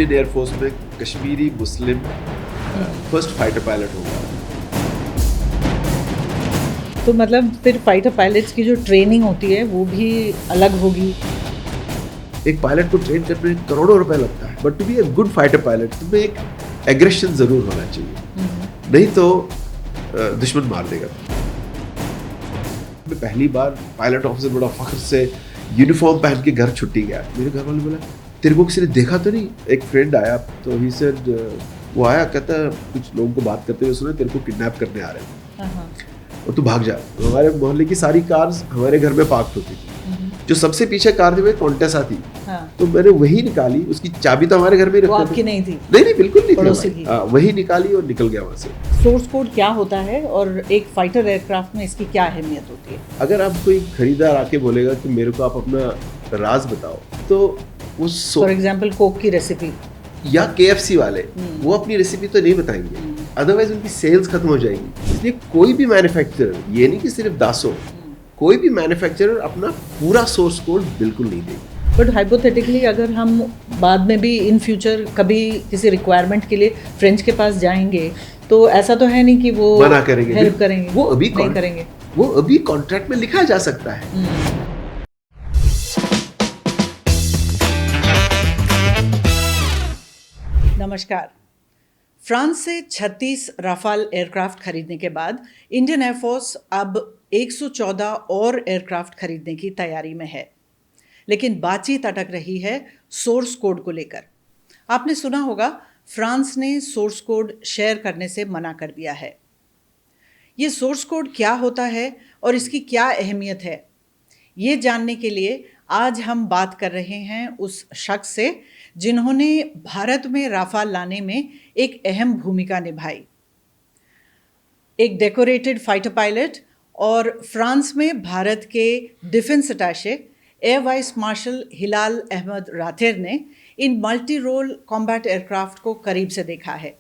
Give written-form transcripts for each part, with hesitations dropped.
Indian air force में कश्मीरी मुस्लिम first fighter pilot होगा। तो मतलब फिर फाइटर पायलट्स की जो ट्रेनिंग होती है वो भी अलग होगी। एक पायलट को ट्रेन करने में करोड़ों रुपए लगता है, but to be a good fighter pilot तुम्हें एक एग्रेशन जरूर होना चाहिए, नहीं तो दुश्मन मार देगा। मैं पहली बार पायलट ऑफिसर बड़ा फख्र से यूनिफॉर्म पहन के घर छुट्टी गया। मेरे घर वाले बोला तेरे को किसी ने देखा तो नहीं? एक फ्रेंड आया तो ही सेड, वो आया कहता कुछ लोगों को बात करते हुए सुना तेरे को किडनैप करने आ रहे हैं और तू भाग जा। हमारे मोहल्ले की सारी कार्स हमारे घर में पार्क होती थी, जो सबसे पीछे कार थी वो कॉन्टेसा थी। तो मैंने वही निकाली, उसकी चाबी तो हमारे घर में रखी आपकी नहीं थी? नहीं बिल्कुल नहीं थी। वही निकाली और निकल गया वहां से। सोर्स कोड क्या होता है और एक फाइटर एयरक्राफ्ट में इसकी क्या अहमियत होती है? अगर आप कोई खरीदार आके बोलेगा कि मेरे को आप अपना राज बताओ, तो उस फॉर एग्जांपल कोक की रेसिपी या KFC वाले वो अपनी रेसिपी तो नहीं बताएंगे, अदरवाइज उनकी सेल्स खत्म हो जाएगी। इसलिए कोई भी मैन्युफैक्चरर, ये नहीं कि सिर्फ दासो, कोई भी मैन्युफैक्चरर अपना पूरा सोर्स कोड बिल्कुल नहीं देगी। बट हाइपोथेटिकली अगर हम बाद में भी इन फ्यूचर कभी किसी रिक्वायरमेंट के लिए फ्रेंच के पास जाएंगे तो ऐसा तो है नहीं कि वो मना करेंगे, हेल्प करेंगे? वो अभी नहीं करेंगे, वो अभी कॉन्ट्रैक्ट में लिखा जा सकता है। नमस्कार। फ्रांस से 36 राफाल एयरक्राफ्ट खरीदने के बाद इंडियन एयरफोर्स अब 114 और एयरक्राफ्ट खरीदने की तैयारी में है, लेकिन बातचीत अटक रही है सोर्स कोड को लेकर। आपने सुना होगा फ्रांस ने सोर्स कोड शेयर करने से मना कर दिया है। ये सोर्स कोड क्या होता है और इसकी क्या अहमियत है, ये जानने के लिए आज हम बात कर रहे हैं उस शख्स से जिन्होंने भारत में राफाल लाने में एक अहम भूमिका निभाई। एक डेकोरेटेड फाइटर पायलट और फ्रांस में भारत के defence attache air vice marshal Hilal Ahmed Rather ने इन मल्टी रोल कॉम्बैट एयरक्राफ्ट को करीब से देखा है।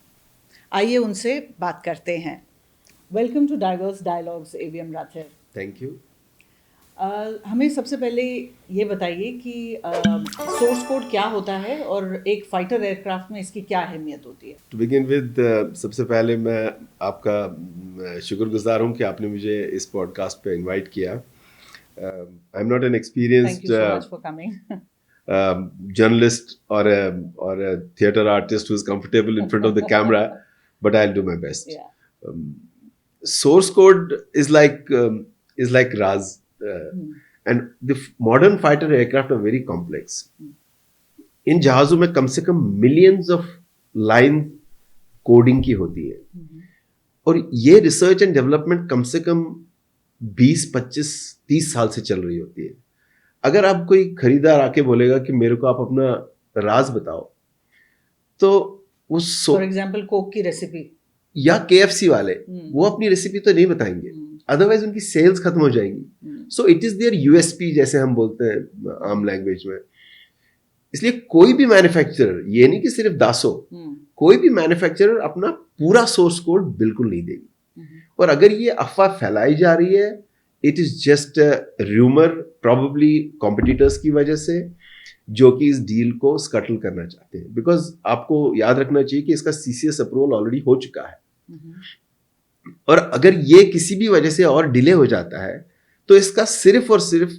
आइए उनसे बात करते हैं। Welcome to diverse dialogues AVM Rather. Thank you. हमें सबसे पहले ये बताइए कि सोर्स कोड क्या होता है और एक फाइटर एयरक्राफ्ट में इसकी क्या अहमियत होती है? टू बिगिन विद, सबसे पहले मैं आपका शुक्रगुजार हूँ कि आपने मुझे इस पॉडकास्ट पे इनवाइट किया। I am not an experienced journalist or a theater artist who's comfortable in front of the camera, but I'll do my best. Yeah. Source code is like Raz, and the modern fighter aircraft are very complex. इन जहाजों में कम से कम millions of line coding की होती है, और ये research and development कम से कम 20, 25, 30 साल से चल रही होती है। अगर आप कोई खरीदार आके बोलेगा कि मेरे को आप अपना राज बताओ, तो उस फॉर एग्जांपल कोक की रेसिपी या KFC वाले वो अपनी रेसिपी तो नहीं बताएंगे, अदरवाइज उनकी सेल्स खत्म हो जाएंगी। So it is their USP, जैसे हम बोलते हैं आम लैंग्वेज में। इसलिए कोई भी मैन्युफैक्चरर, ये नहीं कि सिर्फ दासो, कोई भी मैन्युफैक्चरर अपना पूरा सोर्स कोड बिल्कुल नहीं देगी। और अगर ये अफवाह फैलाई जा रही है, it is just rumour, probably competitors की वजह से, जो कि इस डील को स्कटल करना चाहते हैं। बिकॉज आपको याद रखना चाहिए कि इसका CCS अप्रूवल ऑलरेडी हो चुका है, और अगर ये किसी भी वजह से और डिले हो जाता है तो इसका सिर्फ और सिर्फ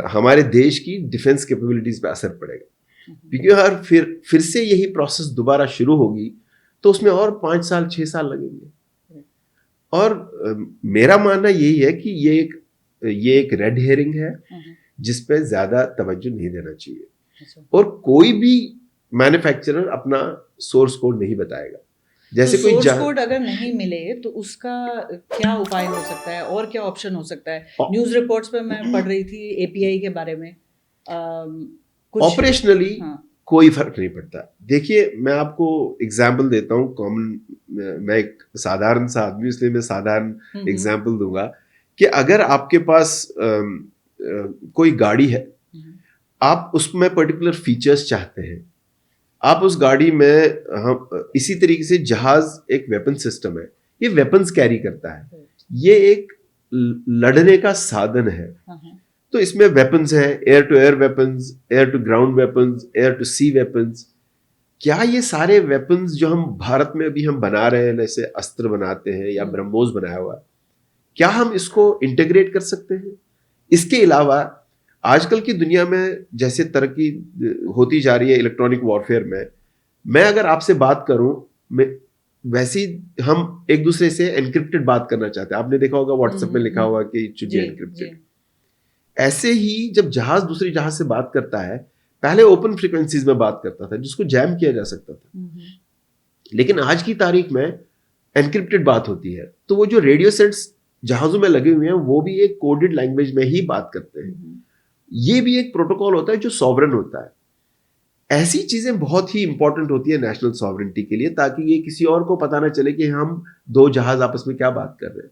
हमारे देश की डिफेंस कैपेबिलिटीज पे असर पड़ेगा। क्योंकि अगर फिर से यही प्रोसेस दोबारा शुरू होगी तो उसमें और 5 साल 6 साल लगेंगे। और मेरा मानना यही है कि ये एक रेड हेरिंग है जिस पे ज्यादा तवज्जो नहीं देना चाहिए, और कोई भी मैन्युफैक्चरर अपना सोर्स कोड नहीं बताएगा। जैसे तो कोई सोर्स कोड अगर नहीं मिले तो उसका क्या उपाय हो सकता है और क्या ऑप्शन हो सकता है? न्यूज़ रिपोर्ट्स पे मैं पढ़ रही थी API के बारे में। कुछ ऑपरेशनली कोई फर्क नहीं पड़ता। देखिए, मैं आपको एग्जाम्पल देता हूँ कॉमन, मैं एक साधारण सा आदमी, इसलिए मैं साधारण एग्जाम्पल दूंगा कि अगर आपके पास कोई गाड़ी है, आप उसमें पर्टिकुलर फीचर्स चाहते हैं, आप उस गाड़ी में, हम इसी तरीके से जहाज एक वेपन सिस्टम है, ये वेपन्स कैरी करता है, ये एक लड़ने का साधन है। तो इसमें वेपन्स है, air to air weapons, air to ground weapons, air to sea weapons. क्या ये सारे वेपन्स जो हम भारत में अभी हम बना रहे हैं, जैसे अस्त्र बनाते हैं या ब्रह्मोस बनाया हुआ है, क्या हम इसको इंटीग्रेट कर सकते हैं? इसके अलावा आजकल की दुनिया में जैसे तरक्की होती जा रही है इलेक्ट्रॉनिक वॉरफेयर में, मैं अगर आपसे बात करूं, वैसे ही हम एक दूसरे से एनक्रिप्टेड बात करना चाहते हैं। आपने देखा होगा व्हाट्सएप में लिखा हुआ कि इट शुड बी एनक्रिप्टेड। ऐसे ही जब जहाज दूसरी जहाज से बात करता है, पहले ओपन फ्रीक्वेंसीज में बात करता था जिसको जैम किया जा सकता था, लेकिन आज की तारीख में एनक्रिप्टेड बात होती है। तो वो जो रेडियो सेट्स जहाजों में लगे हुए हैं वो भी एक कोडेड लैंग्वेज में ही बात करते हैं। ये भी एक प्रोटोकॉल होता है जो सॉवरन होता है। ऐसी चीजें बहुत ही इंपॉर्टेंट होती है नेशनल सॉवरेनिटी के लिए, ताकि ये किसी और को पता ना चले कि हम दो जहाज आपस में क्या बात कर रहे हैं।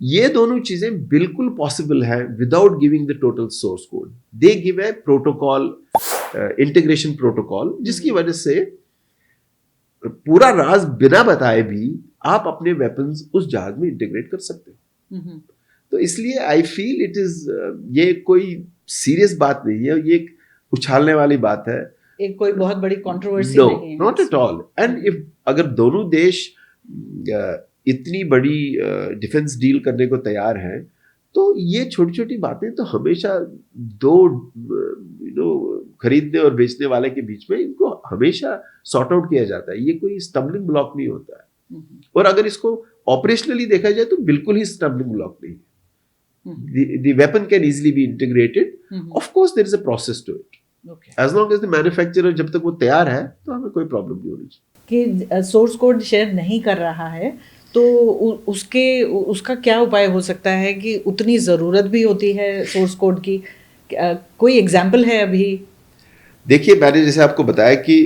ये दोनों चीजें बिल्कुल पॉसिबल है without giving the total source code. They give a protocol, integration protocol, जिसकी वजह से पूरा राज बिना बताए भी आप अपने वेपन्स उस जहाज में इंटीग्रेट कर सकते हो। तो इसलिए आई फील इट इज, ये कोई सीरियस बात नहीं है, ये एक उछालने वाली बात है, एक कोई बहुत बड़ी कंट्रोवर्सी नहीं है। Not at all. And if अगर दोनों देश इतनी बड़ी डिफेंस डील करने को तैयार हैं, तो ये छोटी छोटी बातें तो हमेशा दो खरीदने और बेचने वाले के बीच में इनको हमेशा सॉर्ट आउट किया जाता है। ये कोई स्टम्बलिंग ब्लॉक नहीं होता है। और अगर इसको ऑपरेशनली देखा जाए तो बिल्कुल ही स्टम्बलिंग ब्लॉक नहीं है। The weapon can easily be integrated. Of course there is a process to it. As long as the manufacturer जब तक वो तैयार है तो हमें कोई प्रॉब्लम नहीं होनी चाहिए। कि सोर्स कोड शेयर नहीं कर रहा है तो उसका क्या उपाय हो सकता है कि उतनी ज़रूरत भी होती है सोर्स कोड की? कोई एग्जाम्पल है अभी? देखिए, मैंने जैसे आपको बताया कि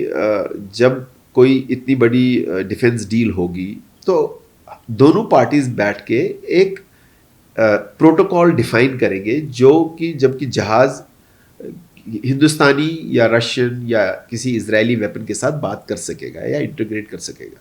जब कोई इतनी बड़ी डिफेंस डील होगी तो दोनों पार्टीज बैठ के एक प्रोटोकॉल डिफाइन करेंगे, जो कि जबकि जहाज हिंदुस्तानी या रशियन या किसी इजरायली वेपन के साथ बात कर सकेगा या इंटीग्रेट कर सकेगा।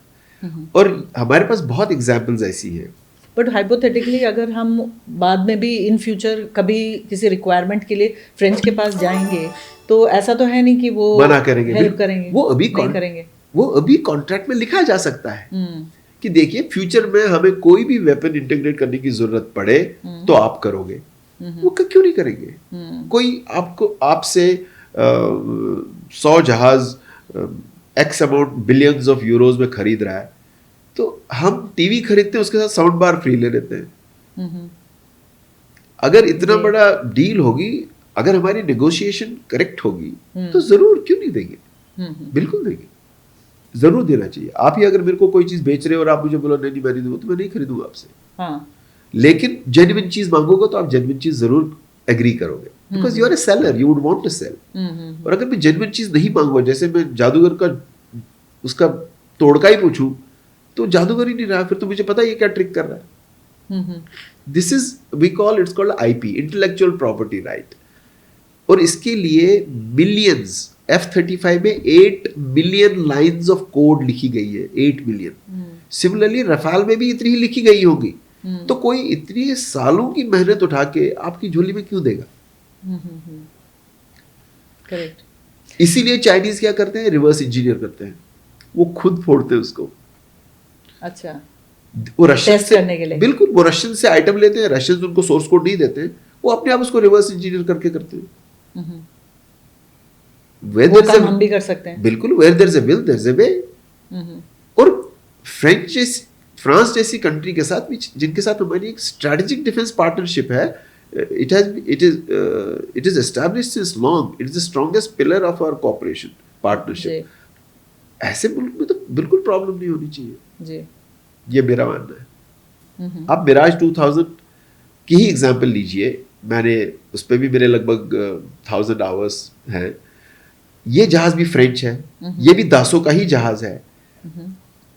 और हमारे पास बहुत एग्जाम्पल्स ऐसी हैं। बट हाइपोथेटिकली अगर हम बाद में भी इन फ्यूचर कभी किसी रिक्वायरमेंट के लिए फ्रेंच के पास जाएंगे तो ऐसा तो है नहीं कि वो मना करेंगे, हेल्प करेंगे, वो अभी करेंगे। वो अभी कॉन्ट्रैक्ट में लिखा जा सकता है कि देखिए फ्यूचर में हमें कोई भी वेपन इंटीग्रेट करने की जरूरत पड़े तो आप करोगे। वो क्यों नहीं करेंगे? कोई आपसे 100 जहाज x amount billions of euros में खरीद रहा है, तो हम टीवी खरीदते हैं उसके साथ साउंड बार फ्री ले लेते हैं। अगर इतना बड़ा डील होगी, अगर हमारी नेगोशिएशन करेक्ट होगी तो जरूर क्यों नहीं देंगे, बिल्कुल देंगे, जरूर देना चाहिए। आप ही अगर मेरे को कोई चीज बेच रहे हो और आप मुझे बोलो नहीं मैं नहीं दूंगा, तो मैं नहीं खरीदूंगा आपसे। हाँ। लेकिन जेन्युइन चीज मांगोगे तो आप जेन्युइन चीज जरूर एग्री करोगे, because you are a seller, you would want to sell. और अगर मैं जेन्युइन चीज नहीं मांगूंगा, जैसे मैं जादूगर का उसका तोड़का ही पूछूं तो जादूगर ही नहीं रहा, फिर तो मुझे पता है ये क्या ट्रिक कर रहा है। This is we call, it's called IP, intellectual property right. और इसके लिए मिलियंस, F-35 में 8 मिलियन लाइंस ऑफ कोड लिखी गई है, 8 मिलियन। सिमिलरली रफाल में भी इतनी ही लिखी गई होगी। तो कोई इतनी सालों की मेहनत उठा के आपकी झोली में क्यों देगा? करेक्ट। इसीलिए चाइनीज क्या करते हैं, रिवर्स इंजीनियर करते हैं, वो खुद फोड़ते हैं उसको। अच्छा, वो रशियन से करने के लिए, बिल्कुल, वो रशियन से आइटम लेते हैं, रशियन उनको सोर्स कोड नहीं देते, वो अपने आप उसको रिवर्स इंजीनियर करके करते हैं। वो काम हम भी कर सकते हैं, बिल्कुल। Where there is a will there is a way. और फ्रांस जैसी कंट्री के साथ भी, जिनके साथ हमारी एक स्ट्रेटेजिक डिफेंस पार्टनरशिप है, it is established since long, it is the strongest pillar of our cooperation partnership. ऐसे मुल्क में तो बिल्कुल प्रॉब्लम नहीं होनी चाहिए जी, ये मेरा मानना है। आप मिराज 2000 की ही एग्जांपल लीजिए, मैंने उस पर भी मेरे लगभग 1000 आवर्स हैं। ये जहाज भी फ्रेंच है, ये भी दासों का ही जहाज है।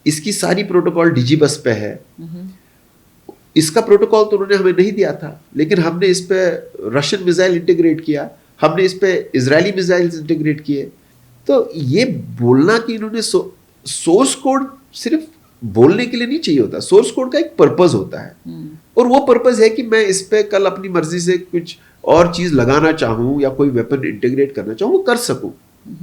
इसकी सारी प्रोटोकॉल डीजी बस पे है। इसका प्रोटोकॉल तो उन्होंने हमें नहीं दिया था, लेकिन हमने इस पे रशियन मिसाइल इंटीग्रेट किया, हमने इस पे इजरायली मिसाइल इंटीग्रेट किए। तो ये बोलना कि इन्होंने सोर्स कोड सिर्फ बोलने के लिए नहीं चाहिए होता, सोर्स कोड का एक पर्पस होता है। और वो पर्पस है कि मैं इस पे कल अपनी मर्जी से कुछ और चीज लगाना चाहूँ या कोई वेपन इंटीग्रेट करना चाहूँ, वो कर सकूँ।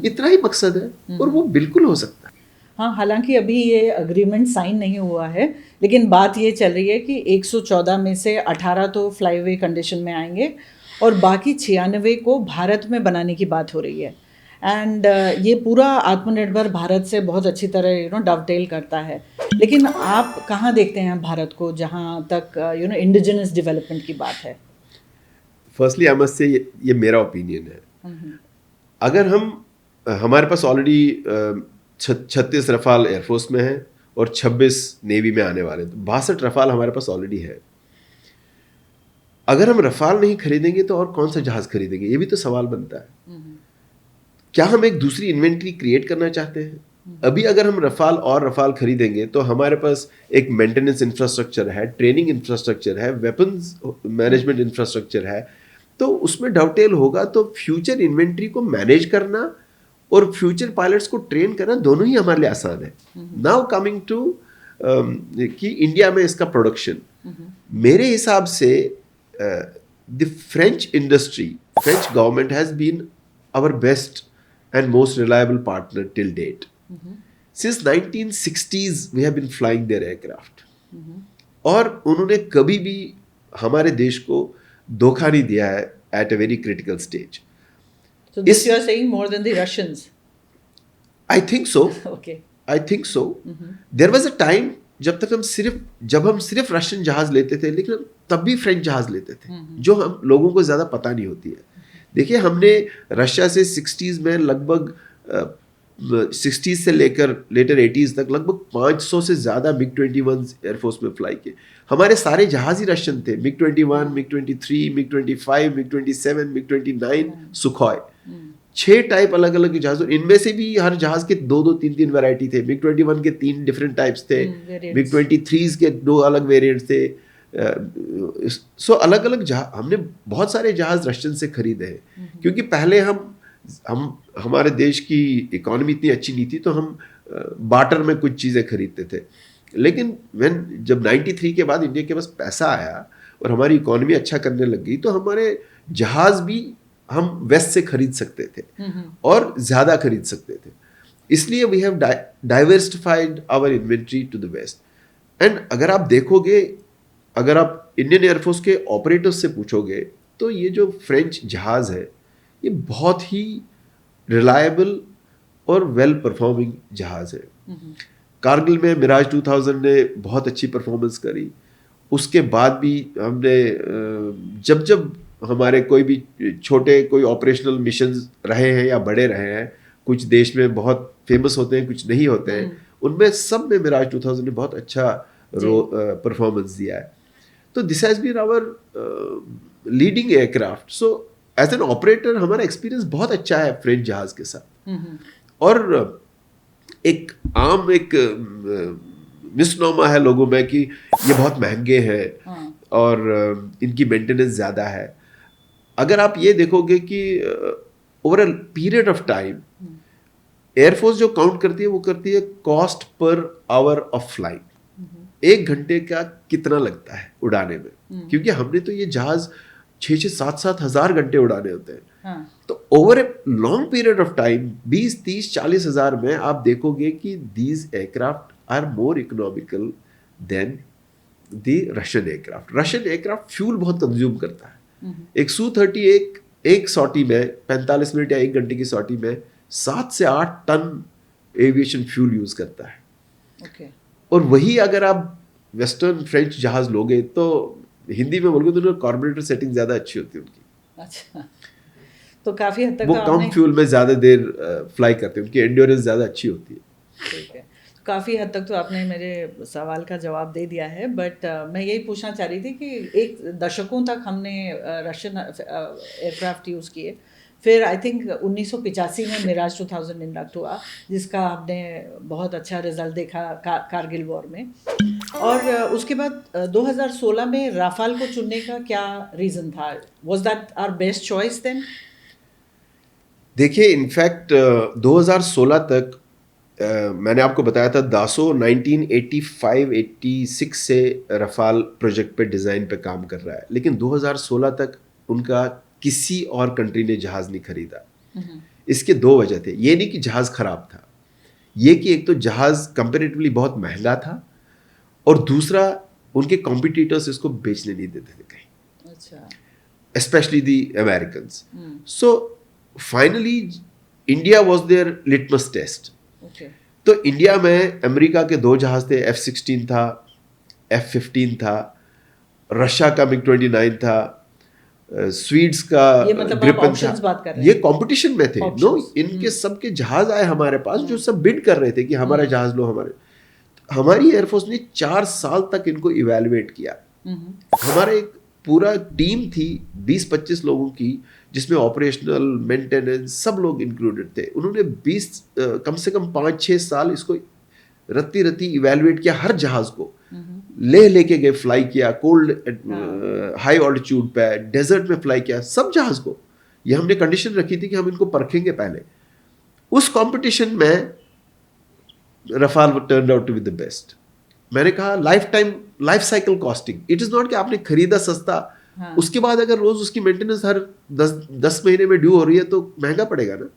इतना ही मकसद है और वो बिल्कुल हो सकता है। हाँ, हालांकि अभी ये अग्रीमेंट साइन नहीं हुआ है, लेकिन बात ये चल रही है कि 114 में से 18 तो फ्लाईवे कंडीशन में आएंगे और बाकी 96 को भारत में बनाने की बात हो रही है। एंड ये पूरा आत्मनिर्भर भारत से बहुत अच्छी तरह डवटेल करता है। लेकिन आप कहाँ देखते हैं भारत को जहाँ तक इंडिजिनस डेवलपमेंट की बात है? फर्स्टली आई मस्ट से ये मेरा ओपिनियन है। अगर हमारे पास ऑलरेडी 36 रफाल एयरफोर्स में है और 26 नेवी में आने वाले हैं, तो 62 रफाल हमारे पास ऑलरेडी है। अगर हम रफाल नहीं खरीदेंगे तो और कौन सा जहाज खरीदेंगे, ये भी तो सवाल बनता है। क्या हम एक दूसरी इन्वेंट्री क्रिएट करना चाहते हैं? अभी अगर हम रफाल खरीदेंगे तो हमारे पास एक मेंटेनेंस इंफ्रास्ट्रक्चर है, ट्रेनिंग इंफ्रास्ट्रक्चर है, वेपन्स मैनेजमेंट इंफ्रास्ट्रक्चर है, तो उसमें डवटेल होगा। तो फ्यूचर इन्वेंट्री को मैनेज करना और फ्यूचर पायलट्स को ट्रेन करना दोनों ही हमारे लिए आसान है। नाउ कमिंग टू कि इंडिया में इसका प्रोडक्शन, मेरे हिसाब से the French industry, French government has been our best and most reliable partner till date. Since 1960s we have been flying their aircraft. और उन्होंने कभी भी हमारे देश को धोखा नहीं दिया है at a very critical stage. So this you are saying more than the Russians? I think so. Okay. I think so. There was a time जब हम सिर्फ रशियन जहाज लेते थे, लेकिन तब भी फ्रेंच जहाज लेते थे, जो हम लोगों को ज़्यादा पता नहीं होती है। देखिए, हमने रशिया से 60s में लगभग 60s से लेकर लेटर 80s तक लगभग 500 से ज़्यादा MiG-21 एयरफोर्स में फ्लाई किए। हमारे सारे जहाज ही रशियन थे, MiG-21, MiG-23, MiG-25, MiG-27, MiG-29, सुखॉय, 6 type अलग अलग जहाज। इनमें से भी हर जहाज के 2-2, 3-3 वैरायटी थे। MiG-21 के 3 डिफरेंट टाइप्स थे, MiG-23 के 2 अलग वेरिएंट्स थे। सो अलग अलग हमने बहुत सारे जहाज रशियन से खरीदे हैं, क्योंकि पहले हमारे देश की इकोनॉमी इतनी अच्छी नहीं थी, तो हम बार्टर में कुछ चीज़ें खरीदते थे। लेकिन जब 93 के बाद इंडिया के पास पैसा आया और हमारी इकोनॉमी अच्छा करने लग गई, तो हमारे जहाज भी हम वेस्ट से खरीद सकते थे और ज़्यादा खरीद सकते थे। इसलिए we have diversified our inventory to the west. And अगर आप देखोगे, अगर आप इंडियन एयरफोर्स के ऑपरेटर्स से पूछोगे, तो ये जो फ्रेंच जहाज़ है, ये बहुत ही रिलायबल और वेल परफॉर्मिंग जहाज़ है। कारगिल में मिराज 2000 ने बहुत अच्छी परफॉर्मेंस करी। उसके बाद भी हमने जब हमारे कोई भी छोटे कोई ऑपरेशनल मिशंस रहे हैं या बड़े रहे हैं, कुछ देश में बहुत फेमस होते हैं, कुछ नहीं होते हैं, उनमें सब में मिराज 2000 ने बहुत अच्छा परफॉर्मेंस दिया है। तो this has been our leading aircraft. So as an operator हमारा एक्सपीरियंस बहुत अच्छा है फ्रेंच जहाज़ के साथ। और एक मिसनोमा है लोगों में कि ये बहुत महंगे हैं और इनकी मेंटेनेंस ज़्यादा है। अगर आप ये देखोगे कि over a period of time air force जो काउंट करती है, वो करती है cost per hour of flying. 1 घंटे का कितना लगता है उड़ाने में, क्योंकि हमने तो ये जहाज 6-6, 7-7 हज़ार घंटे उड़ाने होते हैं। तो over a long period of time 20, 30, 40 हज़ार में आप देखोगे कि these aircraft are more economical than the Russian aircraft. Russian aircraft fuel बहुत कंज्यूम करता है। एक Su-30 एक सॉटी में 45 मिनट या 1 घंटे की सॉटी में 7 से 8 टन एविएशन फ्यूल यूज करता है। और वही अगर आप वेस्टर्न फ्रेंच जहाज लोगे, तो हिंदी में बोलोगे तो कार्बोरेटर सेटिंग ज़्यादा अच्छी होती है उनकी। अच्छा, तो काफ़ी हद तक वो कम फ्यूल में ज़्यादा देर फ्लाई करते हैं, उनकी एंड्योरेंस ज़्यादा अच्छी होती है। ठीक है, काफ़ी हद तक तो आपने मेरे सवाल का जवाब दे दिया है, बट मैं यही पूछना चाह रही थी कि एक दशकों तक हमने रशियन एयरक्राफ्ट यूज़ किए, फिर आई थिंक 1985 में मिराज 2000 इंडक्ट हुआ, जिसका आपने बहुत अच्छा रिजल्ट देखा कारगिल वॉर में। और उसके बाद 2016 में राफाल को चुनने का क्या रीज़न था? Was that our best choice then? देखिए, इनफैक्ट 2016 तक मैंने आपको बताया था दासो 1985-86 से रफाल प्रोजेक्ट पे डिज़ाइन पे काम कर रहा है, लेकिन 2016 तक उनका किसी और कंट्री ने जहाज़ नहीं खरीदा। इसके दो वजह थे। ये नहीं कि जहाज खराब था, ये कि एक तो जहाज कंपेरेटिवली बहुत महंगा था और दूसरा उनके कॉम्पिटिटर्स इसको बेचने नहीं देते थे कहीं, अच्छा, especially the Americans. So finally India was their litmus test. तो इंडिया में अमेरिका के दो जहाज थे, F-16 था, F-15 था, रशिया का MiG-29 था, स्वीड्स का ग्रिपन था। ये कंपटीशन में थे। नो, इनके सबके जहाज आए हमारे पास जो सब बिड कर रहे थे कि हमारा जहाज लो। हमारी एयरफोर्स ने 4 साल तक इनको इवेलुएट किया। हमारा एक पूरा टीम थी 20-25 लोगों की, जिसमें ऑपरेशनल, मेंटेनेंस सब लोग इंक्लूडेड थे। उन्होंने कम से कम 5-6 साल इसको रत्ती इवेलुएट किया। हर जहाज को लेके गए, फ्लाई किया, कोल्ड हाई ऑल्टीट्यूड पे, डेजर्ट में फ्लाई किया, सब जहाज को। ये हमने कंडीशन रखी थी कि हम इनको परखेंगे पहले। उस कंपटीशन में Rafale turned out to be the best. मैंने कहा life cycle costing, it is not कि आपने खरीदा सस्ता, उसके बाद अगर रोज उसकी मेंटेनेंस हर 10 महीने में ड्यू हो रही है तो महंगा पड़ेगा ना।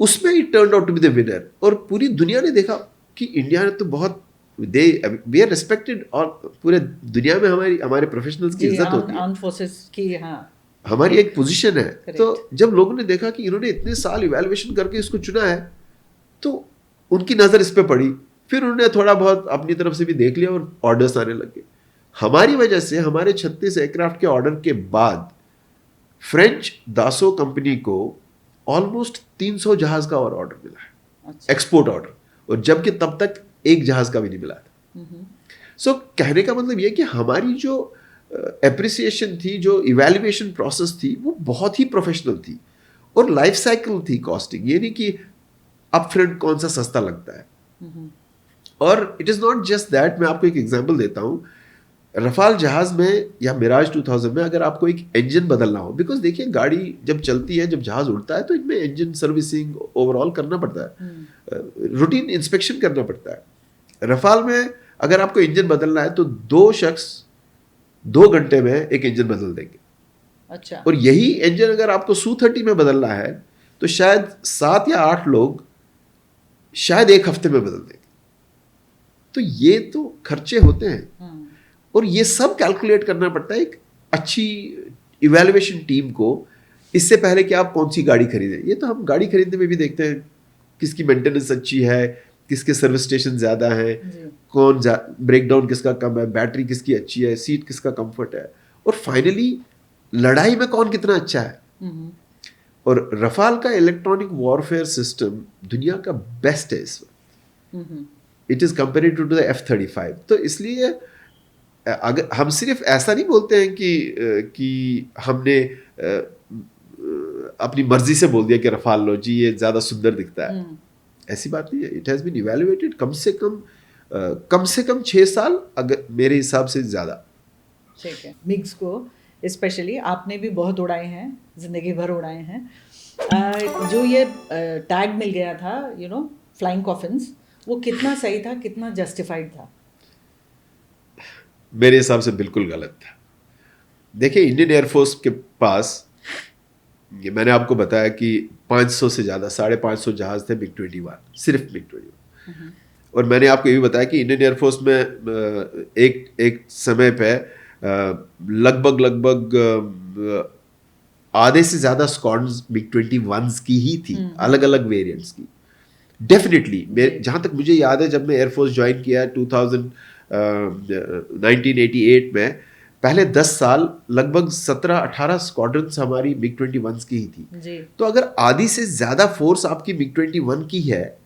उसमें ही turned out to be the winner. और पूरी दुनिया ने देखा कि इंडिया ने तो बहुत वी आर रिस्पेक्टेड, और पूरे दुनिया में हमारे प्रोफेशनल्स की इज्जत होती है, आर्म्ड फोर्सेस की, हाँ, हमारी एक पोजीशन है। तो जब लोगों ने देखा कि इन्होंने इतने साल इवैल्यूएशन करके इसको चुना है, तो उनकी नजर इस पे पड़ी। फिर उन्होंने थोड़ा बहुत अपनी तरफ से भी देख लिया और ऑर्डर्स आने लगे। हमारी वजह से हमारे 36 एयरक्राफ्ट के ऑर्डर के बाद फ्रेंच दासो कंपनी को ऑलमोस्ट 300 जहाज का और ऑर्डर मिला है, एक्सपोर्ट ऑर्डर, और जबकि तब तक एक जहाज का भी नहीं मिला था। सो कहने का मतलब ये कि हमारी जो एप्रिसिएशन थी, जो इवैल्यूएशन प्रोसेस थी, वो बहुत ही प्रोफेशनल थी और लाइफ साइकिल थी कॉस्टिंग। ये नहीं कि अप फ्रंट कौन सा सस्ता लगता है। और it is not just that. मैं आपको एक एग्जांपल देता हूँ। रफाल जहाज में या मिराज 2000 में अगर आपको एक इंजन बदलना हो, बिकॉज देखिए गाड़ी जब चलती है, जब जहाज उड़ता है, तो इनमें इंजन सर्विसिंग ओवरऑल करना पड़ता है, रूटीन इंस्पेक्शन करना पड़ता है। रफाल में अगर आपको इंजन बदलना है तो 2 शख्स 2 घंटे में एक इंजन बदल देंगे। अच्छा। और यही इंजन अगर आपको Su-30 में बदलना है तो शायद 7 या 8 लोग शायद 1 हफ्ते में बदल देंगे। तो ये तो खर्चे होते हैं, और ये सब कैलकुलेट करना पड़ता है एक अच्छी इवैल्यूएशन टीम को, इससे पहले कि आप कौन सी गाड़ी खरीदें। ये तो हम गाड़ी खरीदने में भी देखते हैं किसकी मेंटेनेंस अच्छी है, किसके सर्विस स्टेशन ज़्यादा हैं, कौन ब्रेकडाउन किसका कम है, बैटरी किसकी अच्छी है, सीट किसका कंफर्ट है, और फाइनली लड़ाई में कौन कितना अच्छा है। और रफाल का इलेक्ट्रॉनिक वॉरफेयर सिस्टम दुनिया का बेस्ट है इस वक्त, it is comparative to the F-35। तो इसलिए अगर हम सिर्फ ऐसा नहीं बोलते हैं कि हमने अपनी मर्जी से बोल दिया कि रफाल लो जी, ये ज़्यादा सुंदर दिखता है, ऐसी बात नहीं है। इट हैज़ बीन इवैल्यूएटेड कम से कम 6 साल, अगर मेरे हिसाब से ज़्यादा। ठीक है। मिग्स को स्पेशली आपने भी बहुत उड़ाए हैं, ज़िंदगी भर उड़ाए हैं। जो ये टैग मिल गया था, फ्लाइंग कॉफिन्स, वो कितना सही था, कितना जस्टिफाइड था? मेरे हिसाब से बिल्कुल गलत था। देखिए, इंडियन एयरफोर्स के पास, ये मैंने आपको बताया कि 500 से ज़्यादा, 550 जहाज थे MiG-21, सिर्फ MiG-21। और मैंने आपको ये भी बताया कि इंडियन एयरफोर्स में एक समय पे लगभग आधे से ज़्यादा स्क्वाड्रन्स MiG-21s की ही थी, अलग अलग वेरिएंट्स की। डेफिनेटली जहाँ तक मुझे याद है, जब मैं एयरफोर्स ज्वाइन किया 1988 में, पहले 10 साल लगभग 17-18 स्क्वाड्रन्स हमारी MiG-21s की ही थी जी। तो अगर आधी से ज़्यादा फोर्स आपकी MiG-21 की है,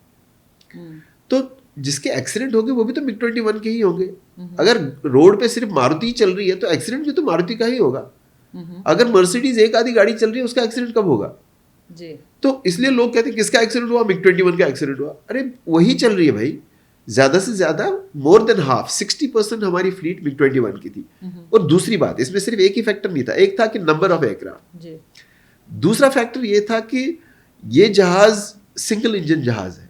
तो जिसके एक्सीडेंट होंगे वो भी तो MiG-21 के ही होंगे। अगर रोड पे सिर्फ मारुति चल रही है तो एक्सीडेंट भी तो मारुति का ही होगा। अगर मर्सिडीज एक आधी गाड़ी चल रही है, उसका एक्सीडेंट कब होगा जी। तो इसलिए लोग कहते हैं किसका एक्सीडेंट हुआ, MiG-21 का एक्सीडेंट हुआ। अरे वही चल रही है भाई, ज्यादा से ज्यादा मोर देन हाफ 60% हमारी फ्लीट MiG-21 की थी। और दूसरी बात, इसमें सिर्फ एक ही फैक्टर नहीं था, एक था कि नंबर ऑफ एयरक्राफ्ट, दूसरा फैक्टर ये था कि ये जहाज सिंगल इंजन जहाज है।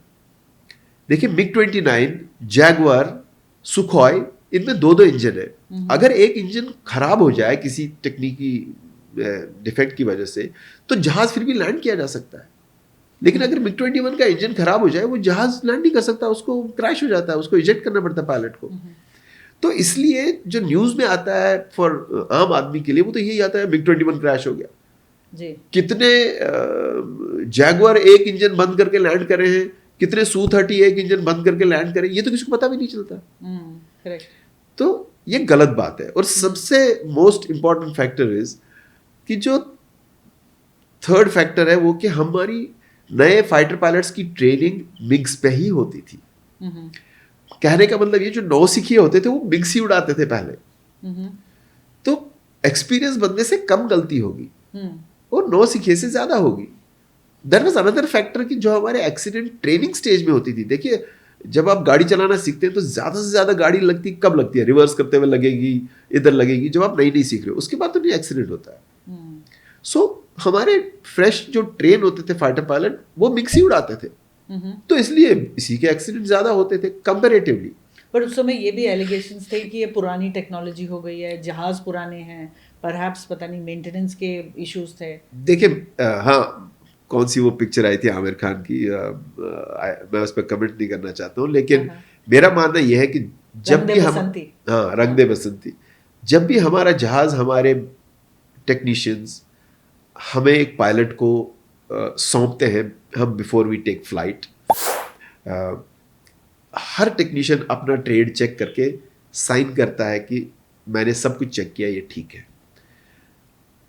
देखिए MiG-29, जैगवार, सुखॉय, इनमें 2-2 इंजन है। अगर एक इंजन खराब हो जाए किसी टेक्निकी डिफेक्ट की वजह से, तो जहाज फिर भी लैंड किया जा सकता है। लेकिन अगर मिग 21 का इंजन खराब हो जाए वो जहाज लैंड नहीं कर सकता, उसको क्रैश हो जाता है, उसको इजेक्ट करना पड़ता है पायलट को। तो इसलिए जो न्यूज में आता है फॉर आम आदमी के लिए वो तो यही आता है मिग 21 क्रैश हो गया जी। कितने जैगुआर एक इंजन बंद करके लैंड करे हैं, कितने Su-30 एक इंजन बंद करके लैंड करे, ये तो किसी को पता भी नहीं चलता। करेक्ट। तो ये गलत बात है। और सबसे मोस्ट इंपॉर्टेंट फैक्टर इज कि जो थर्ड फैक्टर है वो कि हमारी नए फाइटर पायलट्स की ट्रेनिंग मिग्स पे ही होती थी। कहने का मतलब ये जो नौसिखिए होते थे वो मिग्स ही उड़ाते थे पहले। तो एक्सपीरियंस बनने से कम गलती होगी और नौसिखिए से ज्यादा होगी। दैट वाज अनदर फैक्टर कि जो हमारे एक्सीडेंट ट्रेनिंग स्टेज में होती थी। देखिए जब आप गाड़ी चलाना सीखते हैं तो ज्यादा से ज्यादा गाड़ी लगती कब लगती है, रिवर्स करते हुए लगेगी, इधर लगेगी, जब आप नई नई सीख रहे हो, उसके बाद तो नहीं एक्सीडेंट होता है। सो हमारे फ्रेश जो ट्रेन होते थे फाइटर पायलट वो मिक्स ही उड़ाते थे, तो इसलिए इसी के एक्सीडेंट ज्यादा होते थे कंपैरेटिवली। पर उस समय ये भी एलिगेशंस थे कि ये पुरानी टेक्नोलॉजी हो गई है, जहाज पुराने हैं, परहैप्स पता नहीं मेंटेनेंस के इश्यूज थे। देखिए हाँ, कौन सी वो पिक्चर आई थी आमिर खान की, मैं उस पर कमेंट नहीं करना चाहता हूँ, लेकिन मेरा मानना यह है कि जब भी हम रंग दे बसंती, जब भी हमारा जहाज, हमारे टेक्नीशियंस हमें एक पायलट को सौंपते हैं, हम बिफोर वी टेक फ्लाइट, हर टेक्नीशियन अपना ट्रेड चेक करके साइन करता है कि मैंने सब कुछ चेक किया, ये ठीक है।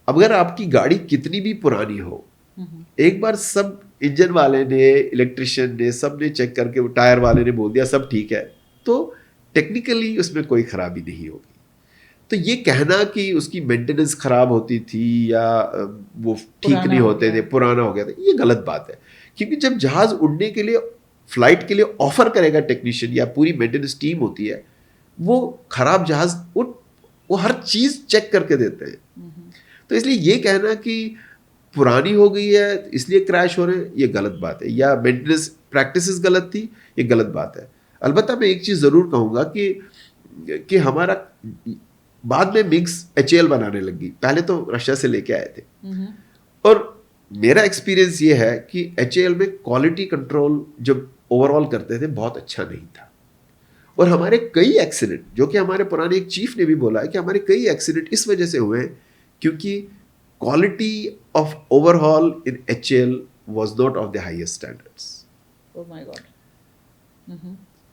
अगर आपकी गाड़ी कितनी भी पुरानी हो, एक बार सब इंजन वाले ने, इलेक्ट्रिशियन ने, सब ने चेक करके, वो टायर वाले ने बोल दिया सब ठीक है, तो टेक्निकली उसमें कोई खराबी नहीं होगी। तो ये कहना कि उसकी मेंटेनेंस खराब होती थी या वो ठीक नहीं होते थे, पुराना हो गया था, ये गलत बात है। क्योंकि जब जहाज उड़ने के लिए, फ्लाइट के लिए ऑफर करेगा टेक्नीशियन या पूरी मेंटेनेंस टीम होती है, वो खराब जहाज वो हर चीज चेक करके देते हैं। तो इसलिए ये कहना कि पुरानी हो गई है इसलिए क्रैश हो रहे हैं, ये गलत बात है, या मेंटेनेंस प्रैक्टिसेस गलत थी, ये गलत बात है। अलबत्ता मैं एक चीज जरूर कहूंगा कि हमारा बाद में मिग्स HAL बनाने लगी, पहले तो रशिया से लेके आए थे। और मेरा एक्सपीरियंस ये है कि HAL में क्वालिटी कंट्रोल जब ओवरऑल करते थे बहुत अच्छा नहीं था। और हमारे कई एक्सीडेंट, जो कि हमारे पुराने एक चीफ ने भी बोला है कि हमारे कई एक्सीडेंट इस वजह से हुए क्योंकि quality of overhaul in HAL was not of the highest standards. Oh my God.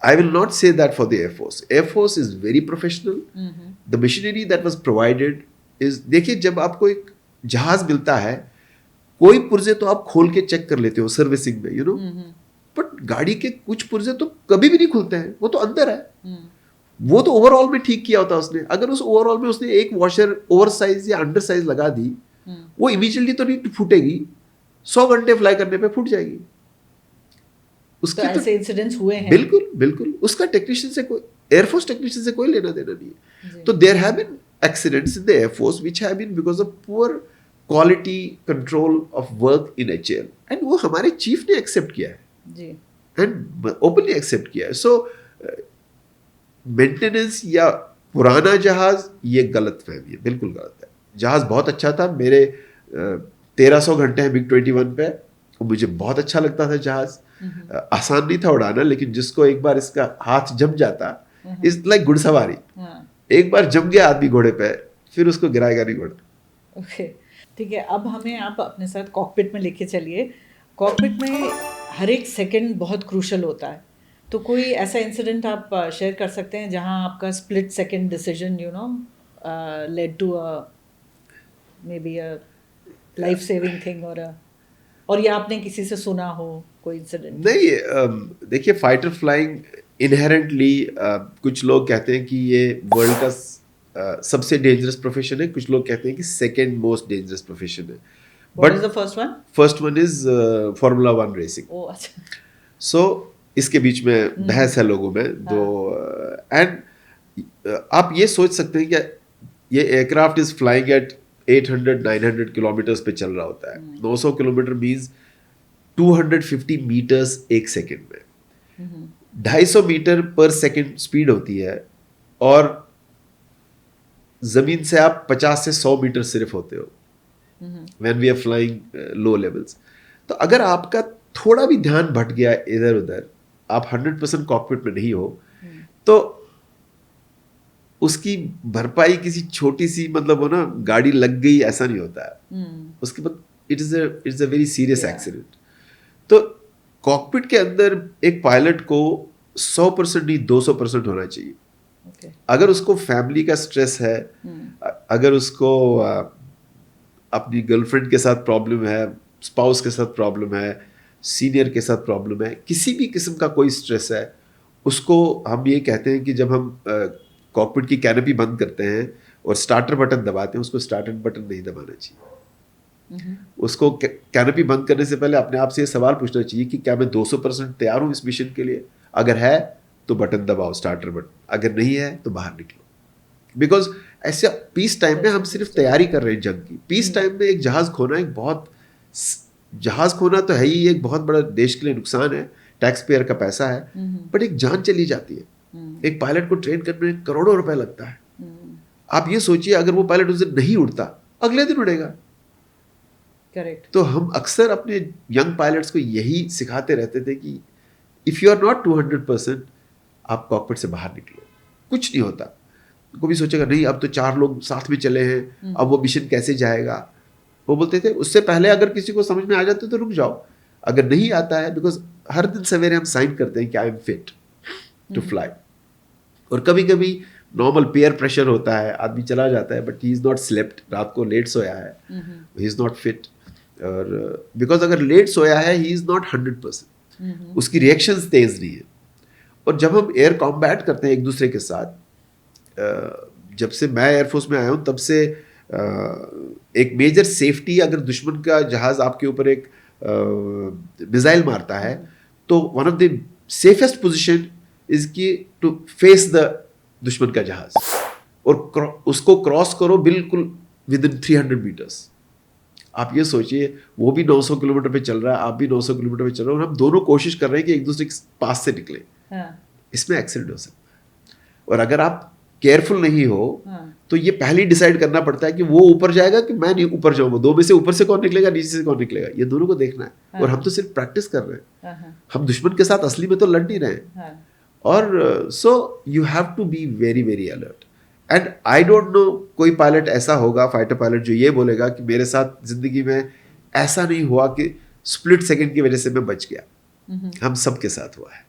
I will not say that for the Air Force. Air Force is very professional. The machinery that was provided is, देखिए जब आपको एक जहाज मिलता है, कोई पुर्जे तो आप खोल के चेक कर लेते हो सर्विसिंग में, you know, बट गाड़ी के कुछ पुर्जे तो कभी भी नहीं खुलते हैं, वो तो अंदर है। वो तो ओवरऑल में ठीक किया होता उसने। अगर उस ओवरऑल में उसने एक वॉशर ओवर साइज या अंडर साइज लगा दी, वो इमीडिएटली तो नहीं फूटेगी, 100 घंटे फ्लाई करने पे फूट जाएगी। उसके तो ऐसे इंसिडेंट्स हुए हैं। बिल्कुल बिल्कुल। उसका टेक्नीशियन से कोई, एयरफोर्स टेक्नीशियन से कोई लेना देना नहीं है। तो there have been accidents in the air force which have been because of poor quality control of work in HAL, and वो हमारे चीफ ने एक्सेप्ट किया है जी, एंड ओपनली एक्सेप्ट किया है। सो मेंटेनेंस या पुराना जहाज, ये गलत फहमी है, बिल्कुल गलत है। जहाज बहुत अच्छा था, मेरे 1300 घंटे हैं मिग 21 पे, मुझे बहुत अच्छा लगता था जहाज। आसान नहीं था उड़ाना, लेकिन जिसको एक बार इसका हाथ जम जाता, इज लाइक घुड़सवारी, एक बार जम गया आदमी घोड़े पे, फिर उसको गिराएगा नहीं घोड़ा। ओके, ठीक है। अब हमें आप अपने साथ कॉकपिट में लेके चलिए। कॉकपिट में हर एक सेकंड बहुत क्रूशल होता है, तो कोई ऐसा इंसिडेंट आप शेयर कर सकते हैं जहां आपका split second decision led to may be a life saving thing, और या आपने किसी से सुना हो कोई इंसिडेंट? नहीं, देखिए फाइटर फ्लाइंग इनहेरेंटली, कुछ लोग कहते हैं कि ये वर्ल्ड का सबसे डेंजरस प्रोफेशन है, कुछ लोग कहते हैं कि सेकंड मोस्ट डेंजरस प्रोफेशन है। What is the first one? First one is Formula 1 रेसिंग। ओह अच्छा। सो इसके बीच में बहस है लोगों में दो, एंड आप ये सोच सकते हैं कि ये aircraft is flying eight 800-900 kilometres पे चल रहा होता है। 900 किलोमीटर मीन्स 250 मीटर्स एक सेकेंड में, 250 मीटर पर सेकेंड स्पीड होती है, और जमीन से आप 50 से 100 मीटर सिर्फ होते हो when we are flying low levels. तो अगर आपका थोड़ा भी ध्यान भट गया इधर उधर, आप 100% कॉकपिट में नहीं हो, तो उसकी भरपाई किसी छोटी सी मतलब हो ना गाड़ी लग गई ऐसा नहीं होता है, उसके बाद it is a very serious accident. तो कॉकपिट के अंदर एक पायलट को 100% नहीं 200% होना चाहिए। अगर उसको फैमिली का स्ट्रेस है, अगर उसको अपनी गर्लफ्रेंड के साथ प्रॉब्लम है, स्पाउस के साथ प्रॉब्लम है, सीनियर के साथ प्रॉब्लम है, किसी भी किस्म का कोई स्ट्रेस है, उसको हम ये कहते हैं कि जब हम कॉकपिट की कैनोपी बंद करते हैं और स्टार्टर बटन दबाते हैं, उसको स्टार्टर बटन नहीं दबाना चाहिए। उसको कैनोपी बंद करने से पहले अपने आप से ये सवाल पूछना चाहिए कि क्या मैं 200% तैयार हूँ इस मिशन के लिए? अगर है तो बटन दबाओ, स्टार्टर बटन। अगर नहीं है तो बाहर निकलो। बिकॉज ऐसे पीस टाइम में हम सिर्फ तैयारी कर रहे हैं जंग की। पीस टाइम में एक जहाज खोना जहाज खोना तो है ही एक बहुत बड़ा देश के लिए नुकसान है, टैक्स पेयर का पैसा है, बट एक जान चली जाती है। एक पायलट को ट्रेन करने में करोड़ों रुपए लगता है। आप ये सोचिए अगर वो पायलट उस दिन नहीं उड़ता, अगले दिन उड़ेगा। करेक्ट। तो हम अक्सर अपने यंग पायलट्स को यही सिखाते रहते थे कि इफ यू आर नॉट 200%, आप कॉकपिट से बाहर निकलो, कुछ नहीं होता। को भी सोचेगा नहीं अब तो 4 लोग साथ में चले हैं, अब वो मिशन कैसे जाएगा। वो बोलते थे उससे पहले अगर किसी को समझ में आ जाते तो रुक जाओ, अगर नहीं आता है, बिकॉज हर दिन सवेरे हम साइन करते हैं कि I am fit to fly. और कभी कभी नॉर्मल पेयर प्रेशर होता है, आदमी चला जाता है, but he is not slept, रात को लेट सोया है, ही इज नॉट फिट। और बिकॉज अगर लेट सोया है, ही इज नॉट 100%, उसकी रिएक्शंस तेज नहीं है। और जब हम एयर कॉम्बैट करते हैं एक दूसरे के साथ, जब से मैं एयरफोर्स में आया हूँ तब से एक मेजर सेफ्टी, अगर दुश्मन का जहाज आपके ऊपर एक मिसाइल मारता है तो one of the safest position is कि टू फेस द दुश्मन का जहाज और उसको क्रॉस करो बिल्कुल विद इन 300 मीटर्स। आप ये सोचिए वो भी 900 किलोमीटर पे चल रहा है, आप भी 900 किलोमीटर पे चल रहे हो, और हम दोनों कोशिश कर रहे हैं कि एक दूसरे के पास से निकले। इसमें एक्सीडेंट हो सकता है। और अगर आप केयरफुल नहीं हो तो ये पहले ही डिसाइड करना पड़ता है कि वो ऊपर जाएगा कि मैं नहीं ऊपर जाऊंगा, दो में से ऊपर से कौन निकलेगा, नीचे से कौन निकलेगा, ये दोनों को देखना है। और हम तो सिर्फ प्रैक्टिस कर रहे हैं, हम दुश्मन के साथ असली में तो लड़ नहीं रहे हैं। और so you have to be very very alert. And I don't know कोई पायलट ऐसा होगा, फाइटर पायलट, जो ये बोलेगा कि मेरे साथ जिंदगी में ऐसा नहीं हुआ कि स्प्लिट सेकंड की वजह से मैं बच गया। हम सबके साथ हुआ है।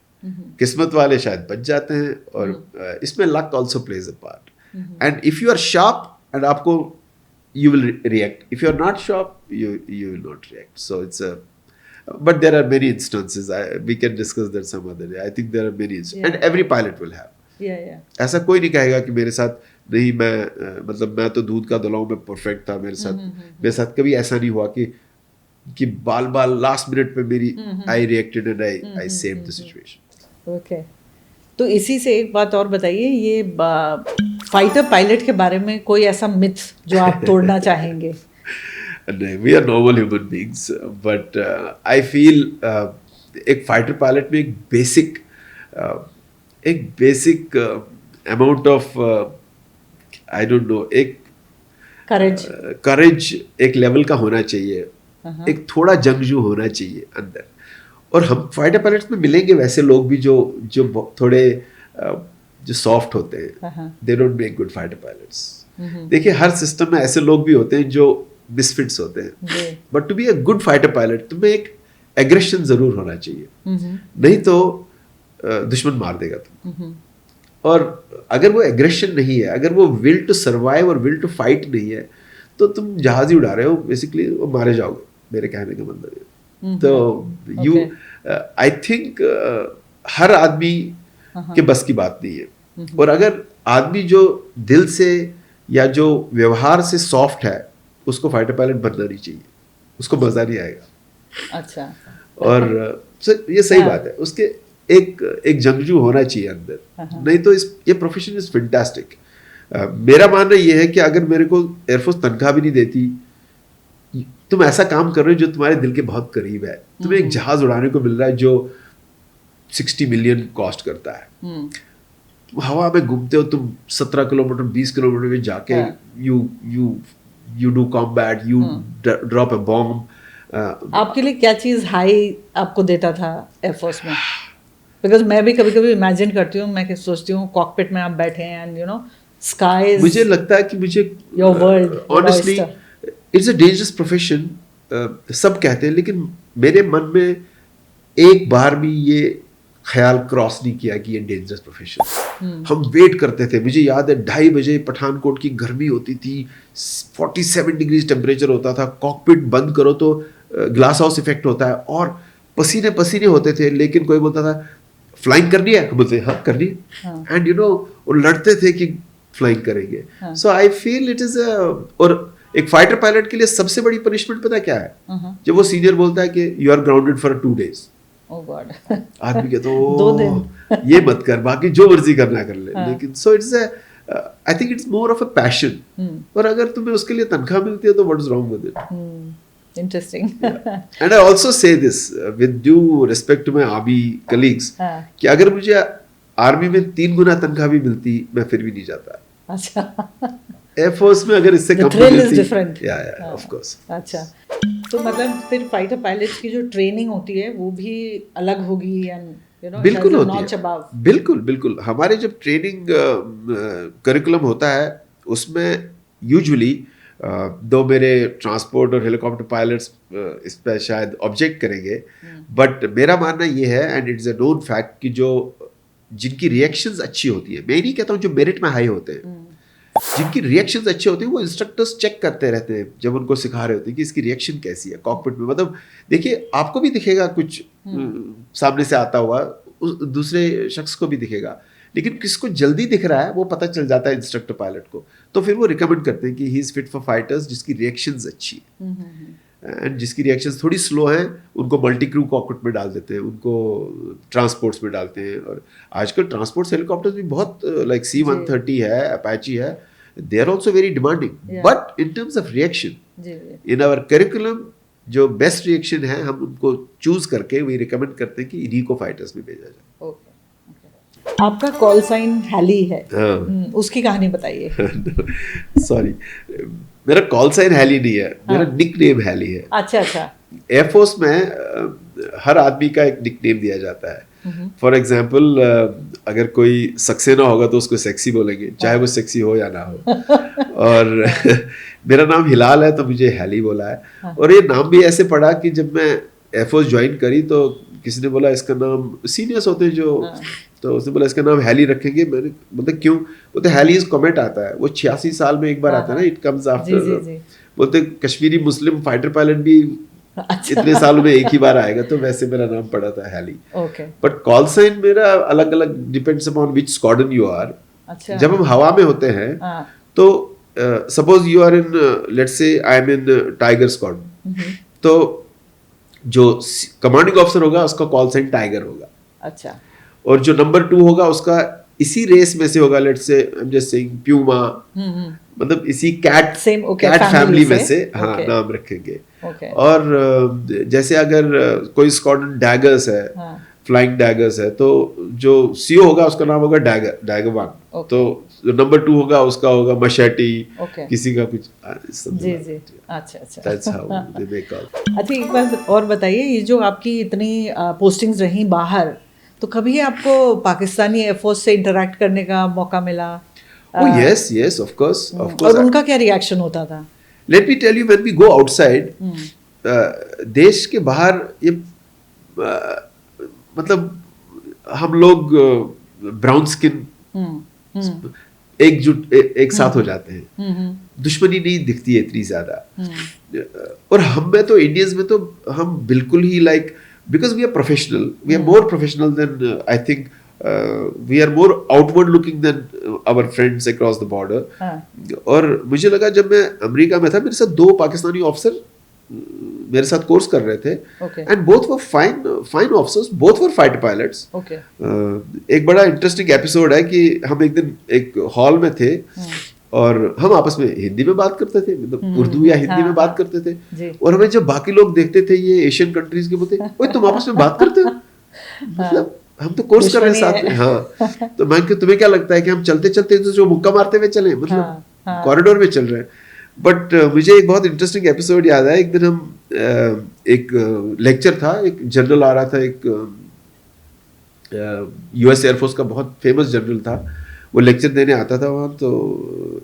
किस्मत वाले शायद बच जाते हैं, और इसमें luck also plays a part. And if you are sharp and आपको you will react. If you are not sharp, you will not react. So it's a, but there are many instances. We can discuss that some other day. I think there are many instances, and every pilot will have. ऐसा कोई नहीं कहेगा कि मेरे साथ नहीं, मैं मतलब मैं तो दूध का दलाऊं, मैं परफेक्ट था, मेरे साथ कभी ऐसा नहीं हुआ कि बाल लास्ट मिनट पे मेरी आई reacted and I saved the situation. Okay, तो इसी से एक बात और बताइए, ये फाइटर पायलट के बारे में कोई ऐसा मिथ जो आप तोड़ना चाहेंगे? नहीं, we are normal human beings, but I feel एक फाइटर पायलट में एक basic amount of I don't know, एक करेज एक लेवल का होना चाहिए, एक थोड़ा जंगजू होना चाहिए अंदर। और हम फाइटर पायलट्स में मिलेंगे वैसे लोग भी जो थोड़े जो सॉफ्ट होते हैं, they don't make good fighter pilots. देखिए हर सिस्टम में ऐसे लोग भी होते हैं जो मिसफिट्स होते हैं, but to be a good fighter pilot तुम्हें एक एग्रेशन जरूर होना चाहिए, नहीं तो दुश्मन मार देगा तुम। और अगर वो एग्रेशन नहीं है, अगर वो विल टू सर्वाइव और विल टू फाइट नहीं है, तो तुम जहाज ही उड़ा रहे हो बेसिकली, वो मारे जाओगे, मेरे कहने का मतलब है। तो यू आई थिंक हर आदमी के बस की बात नहीं है। और अगर आदमी जो दिल से या जो व्यवहार से सॉफ्ट है, उसको फाइटर पायलट बनना नहीं चाहिए, उसको मजा नहीं आएगा। अच्छा। और ये सही बात है, उसके एक जंगजू होना चाहिए अंदर, नहीं तो ये प्रोफेशन इज फैंटास्टिक। मेरा मानना ये है कि अगर मेरे को एयरफोर्स तनख्वाह भी नहीं देती, तुम ऐसा काम कर रहे हो जो तुम्हारे दिल के बहुत करीब है, तुम्हें एक जहाज उड़ाने को मिल रहा है जो 60 मिलियन कॉस्ट करता है, तुम हवा में घूमते हो, तुम 17 किलोमीटर 20 किलोमीटर में जाके you do combat, you drop a bomb, आपके लिए क्या चीज़ हाई आपको देता था एयरफोर्स में? बिकॉज मैं भी कभी कभी इमेजिन करती हूँ, मैं सोचती हूँ कॉकपिट में आप बैठे हैं एंड स्काई, मुझे लगता है कि मुझे your world, honestly it's a dangerous profession, सब कहते हैं, लेकिन मेरे मन में एक बार भी ये ख्याल क्रॉस नहीं किया कि ये डेंजरस प्रोफेशन। हम वेट करते थे, मुझे याद है 2:30 बजे पठानकोट की गर्मी होती थी, 47 डिग्रीज टेम्परेचर होता था, कॉकपिट बंद करो तो ग्लास हाउस इफेक्ट होता है और पसीने पसीने होते थे, लेकिन कोई बोलता था फ्लाइंग करनी है, हम बोलते हाँ करनी है, एंड वो लड़ते थे कि फ्लाइंग करेंगे। सो आई फील इट इज और एक फाइटर पायलट के लिए सबसे बड़ी पनिशमेंट पता क्या है? जब वो सीनियर बोलता है कि you are grounded for 2 days। Oh God. आदमी कहता 2 दिन ये मत कर, बाकी जो मर्जी करना कर ले। लेकिन so it's I think it's more of a passion, और अगर तुम्हें उसके लिए तनख्वाह मिलती है तो what is wrong with it? Interesting. And I also say this with due respect to my army colleagues कि अगर मुझे आर्मी में 3 गुना तनख्वाह भी मिलती, मैं फिर भी नहीं जाता। अच्छा। एयरफोर्स में अगर इससे कम मिलती, या ऑफ कोर्स। अच्छा, तो मतलब फिर फाइटर पायलट्स की जो ट्रेनिंग होती है वो भी अलग होगी, एंड बिल्कुल होती है, बिल्कुल बिल्कुल। हमारे जब ट्रेनिंग करिकुलम होता है उसमें यूजुअली 2 मेरे ट्रांसपोर्ट और हेलीकॉप्टर पायलट्स इस पर शायद ऑब्जेक्ट करेंगे, बट मेरा मानना ये है and it's a known fact कि जो जिनकी रिएक्शंस अच्छी होती है, मैं नहीं कहता हूँ जो मेरिट में हाई होते हैं, जिनकी रिएक्शंस अच्छे होते हैं वो इंस्ट्रक्टर्स चेक करते रहते हैं जब उनको सिखा रहे होते हैं कि इसकी रिएक्शन कैसी है कॉकपिट में। मतलब देखिए, आपको भी दिखेगा कुछ सामने से आता हुआ, दूसरे शख्स को भी दिखेगा, लेकिन किसको जल्दी दिख रहा है वो पता चल जाता है इंस्ट्रक्टर पायलट को, तो फिर वो रिकमेंड करते हैं कि he is fit for fighters जिसकी रिएक्शंस अच्छी है, एंड जिसकी रिएक्शंस थोड़ी स्लो हैं उनको मल्टी क्रू कॉकपिट में डाल देते हैं, उनको ट्रांसपोर्ट्स में डालते हैं। और आजकल ट्रांसपोर्ट्स हेलीकॉप्टर्स भी बहुत लाइक C-130 है, अपाची है, they are also very demanding, but in terms of reaction in our curriculum जो बेस्ट रिएक्शन है हम उनको चूज करके वी रिकमेंड करते हैं कि इन्हीं को फाइटर्स में भेजा जाए। आपका कॉल साइन हैली है, उसकी कहानी बताइए। सॉरी, मेरा कॉल साइन हैली नहीं है, मेरा निक नेम हैली है। अच्छा अच्छा। एयरफोर्स में हर आदमी का एक निक नेम दिया जाता है। फॉर एग्जाम्पल अगर कोई सक्सेना होगा तो उसको सेक्सी बोलेंगे, चाहे वो सेक्सी हो या ना हो। और मेरा नाम हिलाल है तो मुझे हैली बोला है। और ये नाम भी ऐसे पड़ा कि जब मैं एयरफोर्स ज्वाइन करी तो किसी ने बोला इसका नाम, सीनियर्स होते हैं जो, तो उसने बोला इसका नाम हैली रखेंगे। मैंने मतलब क्यों? बोलते हैली इज कमेंट आता है, वो 86 साल में एक बार आता है ना, इट कम्स आफ्टर। बोलते कश्मीरी मुस्लिम फाइटर पायलट भी इतने सालों में एक ही बार आएगा, तो वैसे मेरा नाम पड़ा था हैली। बट कॉल साइन मेरा अलग अलग depends upon which squadron you are. जब हम हवा में होते हैं तो suppose you are in, let's say I am in Tiger squadron, तो जो कमांडिंग ऑफिसर होगा उसका कॉल साइन टाइगर होगा। अच्छा। और जो नंबर 2 होगा उसका इसी रेस में से होगा, let's say I am just saying Puma, मतलब इसी कैट फैमिली में से हाँ नाम रखेंगे। और जैसे अगर कोई स्क्वाड्रन डैगर्स है, फ्लाइंग डैगर्स है, तो जो सीओ होगा उसका नाम होगा डैगर 1, तो जो नंबर 2 होगा उसका होगा मशेटी, किसी का कुछ। जी जी, अच्छा अच्छा। That's how they make out. अच्छा, एक बार और बताइए, ये जो आपकी इतनी पोस्टिंग्स रही बाहर, तो कभी आपको पाकिस्तानी एयरफोर्स से इंटरेक्ट करने का मौका मिला? Oh yes, yes, of course. और उनका क्या रिएक्शन होता था? Let me tell you, when we go outside, देश के बाहर ये मतलब हम लोग ब्राउन स्किन एकजुट एक साथ हो जाते हैं, दुश्मनी नहीं दिखती है इतनी ज्यादा। और हम में तो इंडियंस में तो हम बिल्कुल ही like, because we are professional, we are more professional than I think we are more outward looking than our friends across the border. और मुझे लगा जब मैं अमेरिका में था, मेरे साथ 2 पाकिस्तानी ऑफिसर मेरे साथ कोर्स कर रहे थे, and both were fine officers, both were fighter pilots. एक बड़ा इंटरेस्टिंग एपिसोड है कि हम एक दिन एक हॉल में थे और हम आपस में हिंदी में बात करते थे, मतलब उर्दू या हिंदी में बात करते थे, और हमें जब बाकी लोग देखते थे ये एशियन कंट्रीज के, बोलते ओए तुम आपस में बात करते हो, मतलब हम तो कोर्स कर रहे हैं साथ में। हाँ, तो मैं तुम्हें क्या लगता है कि हम चलते चलते जो मुक्का मारते हुए चले, मतलब कॉरिडोर में चल रहे हैं। बट मुझे एक बहुत इंटरेस्टिंग एपिसोड याद है। एक दिन हम एक लेक्चर था, एक जनरल आ रहा था, एक यूएस एयरफोर्स का बहुत फेमस जनरल था, वो लेक्चर देने आता था वहाँ। तो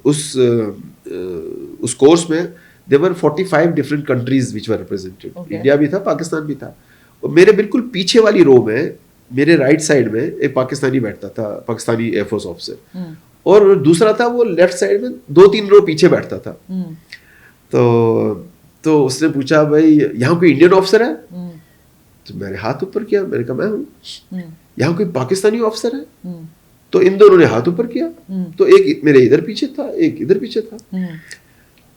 उस कोर्स में there were 45 different countries which were represented. India भी था, पाकिस्तान भी था। और मेरे बिल्कुल पीछे वाली रो में, मेरे राइट साइड में एक पाकिस्तानी बैठता था, पाकिस्तानी एयरफोर्स ऑफिसर, और दूसरा था वो लेफ्ट साइड में 2-3 रो पीछे बैठता था। तो उसने पूछा, भाई यहाँ कोई इंडियन ऑफिसर है? तो मैंने हाथ ऊपर किया, मैंने कहा मैं हूँ। यहाँ कोई पाकिस्तानी ऑफिसर है? तो इन दोनों ने हाथ ऊपर किया। तो एक मेरे इधर पीछे था, एक इधर पीछे था।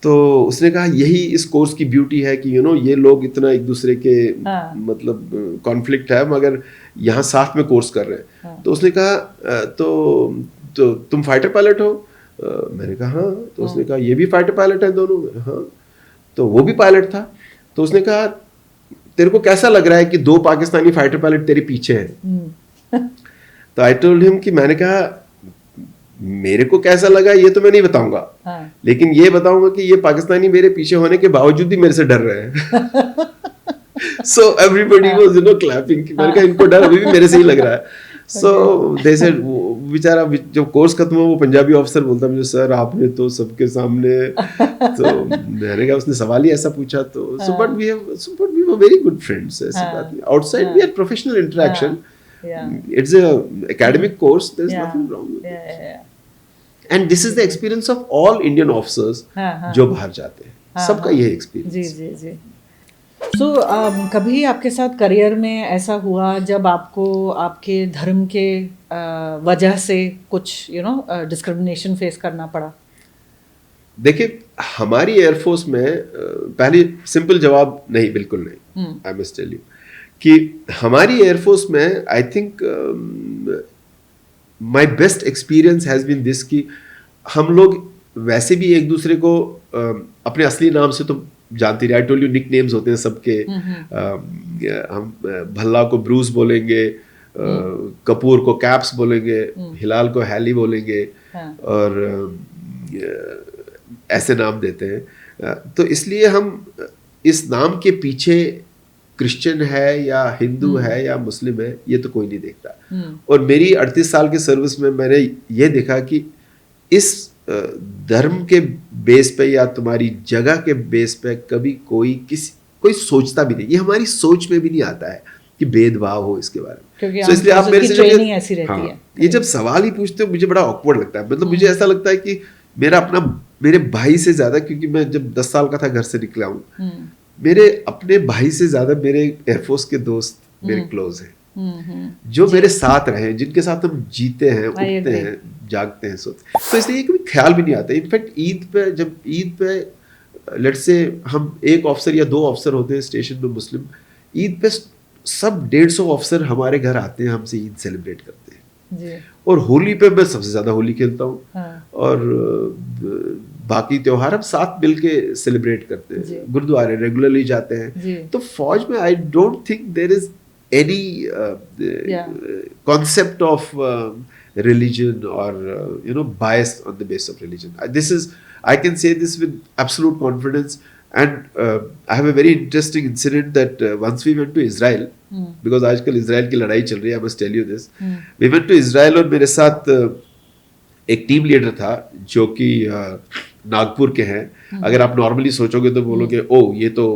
तो उसने कहा यही इस कोर्स की ब्यूटी है कि ये लोग इतना एक दूसरे के मतलब कॉन्फ्लिक्ट है, मगर यहाँ साथ में कोर्स कर रहे हैं। तो उसने कहा तो तुम फाइटर पायलट हो? मैंने कहा हाँ। तो उसने कहा ये भी फाइटर पायलट है दोनों? हाँ। तो वो भी पायलट था। तो उसने कहा तेरे को कैसा लग रहा है कि 2 पाकिस्तानी फाइटर पायलट तेरे पीछे हैं? तो आई टोल्ड हिम कि मैंने कहा मेरे को कैसा लगा ये तो मैं नहीं बताऊंगा, लेकिन ये बताऊंगा कि ये पाकिस्तानी मेरे पीछे होने के बावजूद भी मेरे से डर रहे हैं। सो एवरीबॉडी वाज क्लैपिंग कि मैंने कहा इनको डर अभी भी मेरे से ही लग रहा है। सो दे सेड, बेचारा जब कोर्स खत्म हुआ वो पंजाबी ऑफिसर बोलता मुझे, सर आपने तो सबके सामने तो मैंने कहा उसने सवाल ही ऐसा पूछा। तो but we were very good friends. ऐसी बात नहीं, outside we had professional interaction. It's a academic course, there's nothing wrong with it. And this is the experience of all Indian officers जो बाहर जाते हैं, सबका ये एक्सपीरियंस। जी जी जी। So, कभी आपके साथ करियर में ऐसा हुआ जब आपको आपके धर्म के वजह से कुछ डिस्क्रिमिनेशन फेस करना पड़ा? देखिए हमारी एयरफोर्स में पहले सिंपल जवाब नहीं, बिल्कुल नहीं। आई मस्ट टेल यू कि हमारी एयरफोर्स में I think my best experience has been this कि हम लोग वैसे भी एक दूसरे को अपने असली नाम से तो जानते रहे। I told you nicknames होते हैं सबके। हम भल्ला को ब्रूस बोलेंगे, कपूर को कैप्स बोलेंगे, हिलाल को हैली बोलेंगे, और ऐसे नाम देते हैं। तो इसलिए हम इस नाम के पीछे क्रिश्चियन है या हिंदू है या मुस्लिम है ये तो कोई नहीं देखता। और मेरी 38 साल की सर्विस में मैंने ये देखा कि इस धर्म के बेस पे या तुम्हारी जगह के बेस पे कभी कोई सोचता भी नहीं। ये हमारी सोच में भी नहीं आता है कि भेदभाव हो इसके बारे में। इसलिए आप मेरे से ऐसी रहती है। ये जब सवाल ही पूछते हो मुझे बड़ा ऑकवर्ड लगता है। मतलब मुझे ऐसा लगता है कि मेरे भाई से ज्यादा, क्योंकि मैं जब 10 साल का था घर से निकला हूँ, मेरे अपने भाई से ज्यादा मेरे एयरफोर्स के दोस्त मेरे क्लोज हैं, जो मेरे साथ रहे, जिनके साथ हम जीते हैं, उठते हैं, जागते हैं, सोते हैं। तो इसलिए कभी ख्याल भी नहीं आता। इनफैक्ट जब ईद पे लेट्स से हम 1 ऑफिसर या 2 ऑफिसर होते हैं स्टेशन में मुस्लिम, ईद पे सब 150 ऑफिसर हमारे घर आते हैं, हमसे ईद सेलिब्रेट करते हैं जी। और होली पे मैं सबसे ज्यादा होली खेलता हूँ। और बाकी त्योहार हम साथ मिलके सेलिब्रेट करते हैं, गुरुद्वारे रेगुलरली जाते हैं। तो फौज में I don't think there is any concept of religion or bias on the basis of religion. I can say this with absolute confidence. And I have a very interesting incident that once we went to Israel, because आजकल Israel की लड़ाई चल रही है, I must tell you this. We went to Israel और मेरे साथ एक टीम लीडर था जो कि नागपुर के हैं। अगर आप नॉर्मली सोचोगे तो बोलोगे ओ ये तो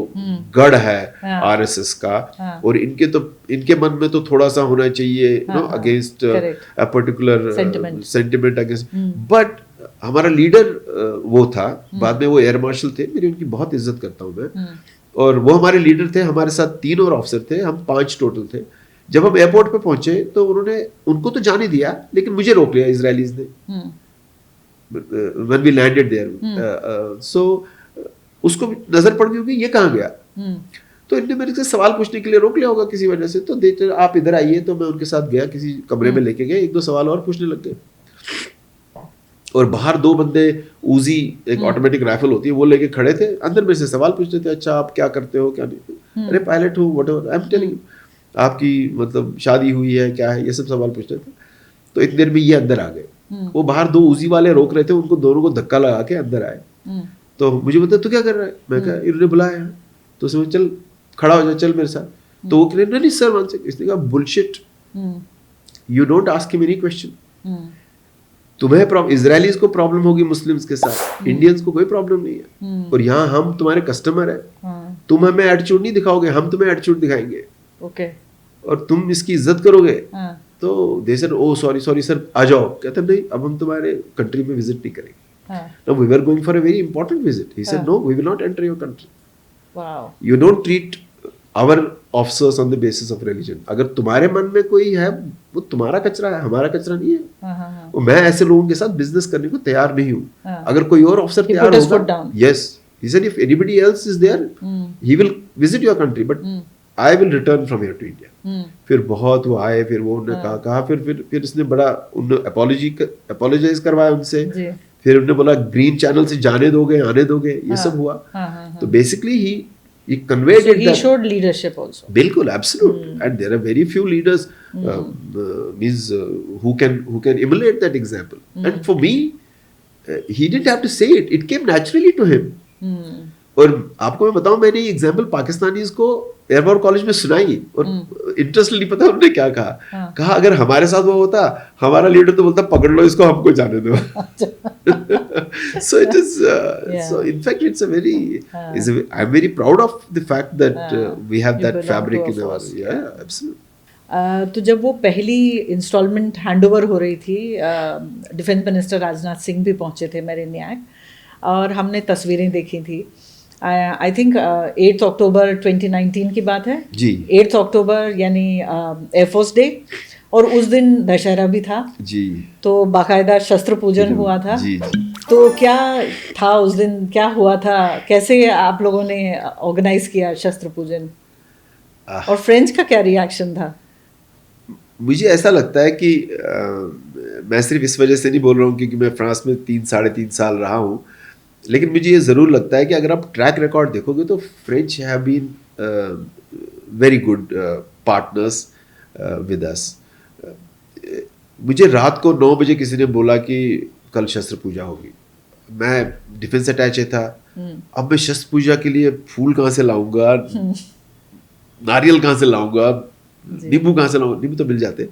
गढ़ है आरएसएस का, और इनके मन में तो थोड़ा सा होना चाहिए against a particular sentiment against. But हमारा लीडर वो था, बाद में वो एयर मार्शल थे, मेरी उनकी बहुत इज्जत करता हूँ मैं। और वो हमारे लीडर थे, हमारे साथ 3 और ऑफिसर थे, हम 5 टोटल थे। जब हम एयरपोर्ट पे पहुंचे तो उनको तो जाने दिया, लेकिन मुझे रोक लिया इजरायलीज ने when we landed there. So उसको नजर पड़ गई होगी ये कहाँ गया, तो इनने मेरे से सवाल पूछने के लिए रोक लिया होगा किसी वजह से। तो देखते आप इधर आइए, तो मैं उनके साथ गया, किसी कमरे में लेके गए, 1-2 सवाल और पूछने लग गए। और बाहर 2 बंदे उजी, एक ऑटोमेटिक राइफल होती है, वो लेके खड़े थे, अंदर मेरे से सवाल पूछते थे, अच्छा आप क्या करते हो क्या नहीं, अरे पायलट हूँ, व्हाटएवर, आई एम टेलिंग, आपकी मतलब शादी हुई है क्या है, ये सब सवाल पूछते थे। तो इतनी देर में ये अंदर आ गए। वो बाहर 2 उजी वाले रोक रहे थे, उनको दोनों को धक्का लगा के अंदर आए। तो मुझे बोलता तू क्या कर रहा है, मैं कहा इन्होंने बुलाया है, तो उसने बोला, चल खड़ा हो जा, चल मेरे साथ। तो वो कह रहे नहीं सर वन सेकंड, इसने कहा bullshit, you don't ask him any question. तुम्हें इजरायलीज को प्रॉब्लम होगी मुस्लिम्स के साथ, इंडियंस को कोई प्रॉब्लम नहीं है, और यहाँ हम तुम्हारे कस्टमर है, तुम हमें एटीट्यूड नहीं दिखाओगे, हम तुम्हें एटीट्यूड दिखाएंगे, ओके, और तुम इसकी इज्जत करोगे। तो they said oh sorry sir, आ जाओ। कहते नहीं, अब हम तुम्हारे कंट्री में विजिट नहीं करेंगे। No, we were going for a very important visit. He said no, we will not enter your country. Wow, you don't treat our officers on the basis of religion. अगर तुम्हारे मन में कोई है, वो तुम्हारा कचरा है, हमारा कचरा नहीं है। और मैं ऐसे लोगों के साथ बिजनेस करने को तैयार नहीं हूँ। अगर कोई और ऑफिसर तैयार होगा, yes, he said if anybody else is there, he will visit your country, but I will return from here to India. फिर बहुत वो आए, फिर वो उन्होंने कहा, फिर इसने बड़ा अपोलोजाइज करवाया उनसे। फिर उन्होंने बोला ग्रीन चैनल से जाने दोगे, आने दोगे, ये सब हुआ। तो basically he conveyed it, he showed leadership also. बिल्कुल, absolute. And there are very few leaders who can emulate that example. And for me, he didn't have to say it. It came naturally to him. और आपको मैं बताऊं, मैंने ये example Pakistanis को air force college में सुनाई, और इंटरेस्ट नहीं पता उन्होंने क्या कहा। कहा अगर हमारे साथ वो होता, हमारा लीडर तो बोलता पकड़ लो इसको, हमको जाने दो। So it is so in fact it's a very I'm very proud of the fact that we have that fabric in our absolutely. तो जब वो पहली इंस्टॉलमेंट हैंडओवर हो रही थी, डिफेंस मिनिस्टर राजनाथ सिंह भी पहुंचे थे मेरिन्याक, और हमने तस्वीरें देखी थी। आई थिंक 8 अक्टूबर 2019 की बात है जी। 8 अक्टूबर यानी एयरफोर्स डे, और उस दिन दशहरा भी था जी। तो बाकायदा शस्त्र पूजन हुआ था जी। तो क्या था उस दिन, क्या हुआ था, कैसे आप लोगों ने ऑर्गेनाइज किया शस्त्र पूजन, और फ्रेंच का क्या रिएक्शन था? मुझे ऐसा लगता है कि मैं सिर्फ इस वजह से नहीं बोल रहा हूँ क्योंकि मैं फ्रांस में 3-3.5 साल रहा हूँ, लेकिन मुझे ये ज़रूर लगता है कि अगर आप ट्रैक रिकॉर्ड देखोगे तो French have been very good partners with us. मुझे रात को 9 बजे किसी ने बोला कि कल शस्त्र पूजा होगी, मैं डिफेंस अटैचे था। अब मैं शस्त्र पूजा के लिए फूल कहाँ से लाऊंगा, नारियल कहाँ से लाऊंगा, नींबू कहाँ से लाऊंगा, नींबू तो मिल जाते,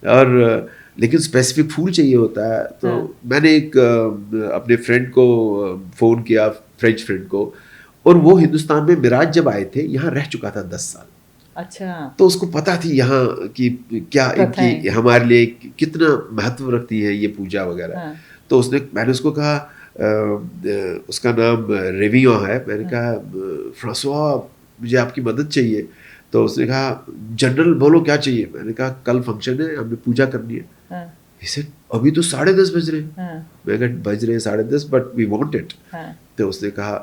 और लेकिन स्पेसिफिक फूल चाहिए होता है। तो मैंने एक अपने फ्रेंड को फ़ोन किया, फ्रेंच फ्रेंड को, और वो हिंदुस्तान में मिराज जब आए थे, यहाँ रह चुका था 10 साल। अच्छा। तो उसको पता थी यहाँ की क्या इनकी हमारे लिए कितना महत्व रखती है ये पूजा वगैरह। तो मैंने उसको कहा, उसका नाम रेवियों है, मैंने कहा फ्रांसवा मुझे आपकी मदद चाहिए। तो उसने कहा जनरल बोलो क्या चाहिए। मैंने कहा कल फंक्शन है, हमें पूजा करनी है। He said, अभी तो 10:30 बज रहे हैं। मैं कहा बज रहे हैं 10:30 बट वी वांट इट। तो उसने कहा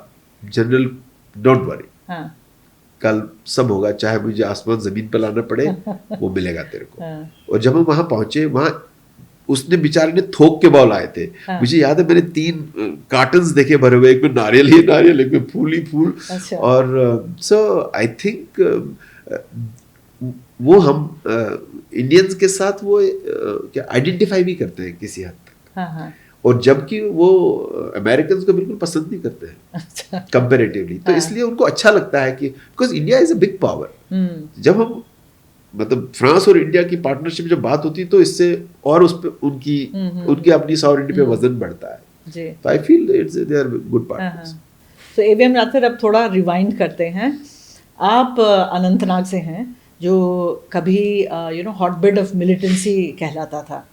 जनरल डोंट वरी, कल सब होगा, चाहे मुझे आसमान जमीन पर लाना पड़े, वो मिलेगा तेरे को। और जब हम वहाँ पहुंचे, वहाँ उसने बेचारे ने थोक के बॉल आए थे। मुझे याद है मैंने 3 कार्टन्स देखे भरे हुए, एक में नारियल ही नारियल, एक में फूल ही फूल। और सो आई थिंक वो हम इंडियंस के साथ वो क्या आइडेंटिफाई भी करते हैं किसी हद तक। और जबकि वो अमेरिकन को बिल्कुल पसंद नहीं करते हैं कंपैरेटिवली। तो इसलिए उनको अच्छा लगता है कि because India is a big power. जब हम मतलब फ्रांस और इंडिया की पार्टनरशिप जब बात होती है तो इससे और उस पे उनकी अपनी सॉवरेनिटी पे वजन बढ़ता है। तो I feel it's they are good partners. तो एबीएम राठौर, अब थोड़ा रिवाइंड करते हैं। आप अनंतनाग से हैं जो कभी हॉटबेड ऑफ मिलिटेंसी कहलाता था,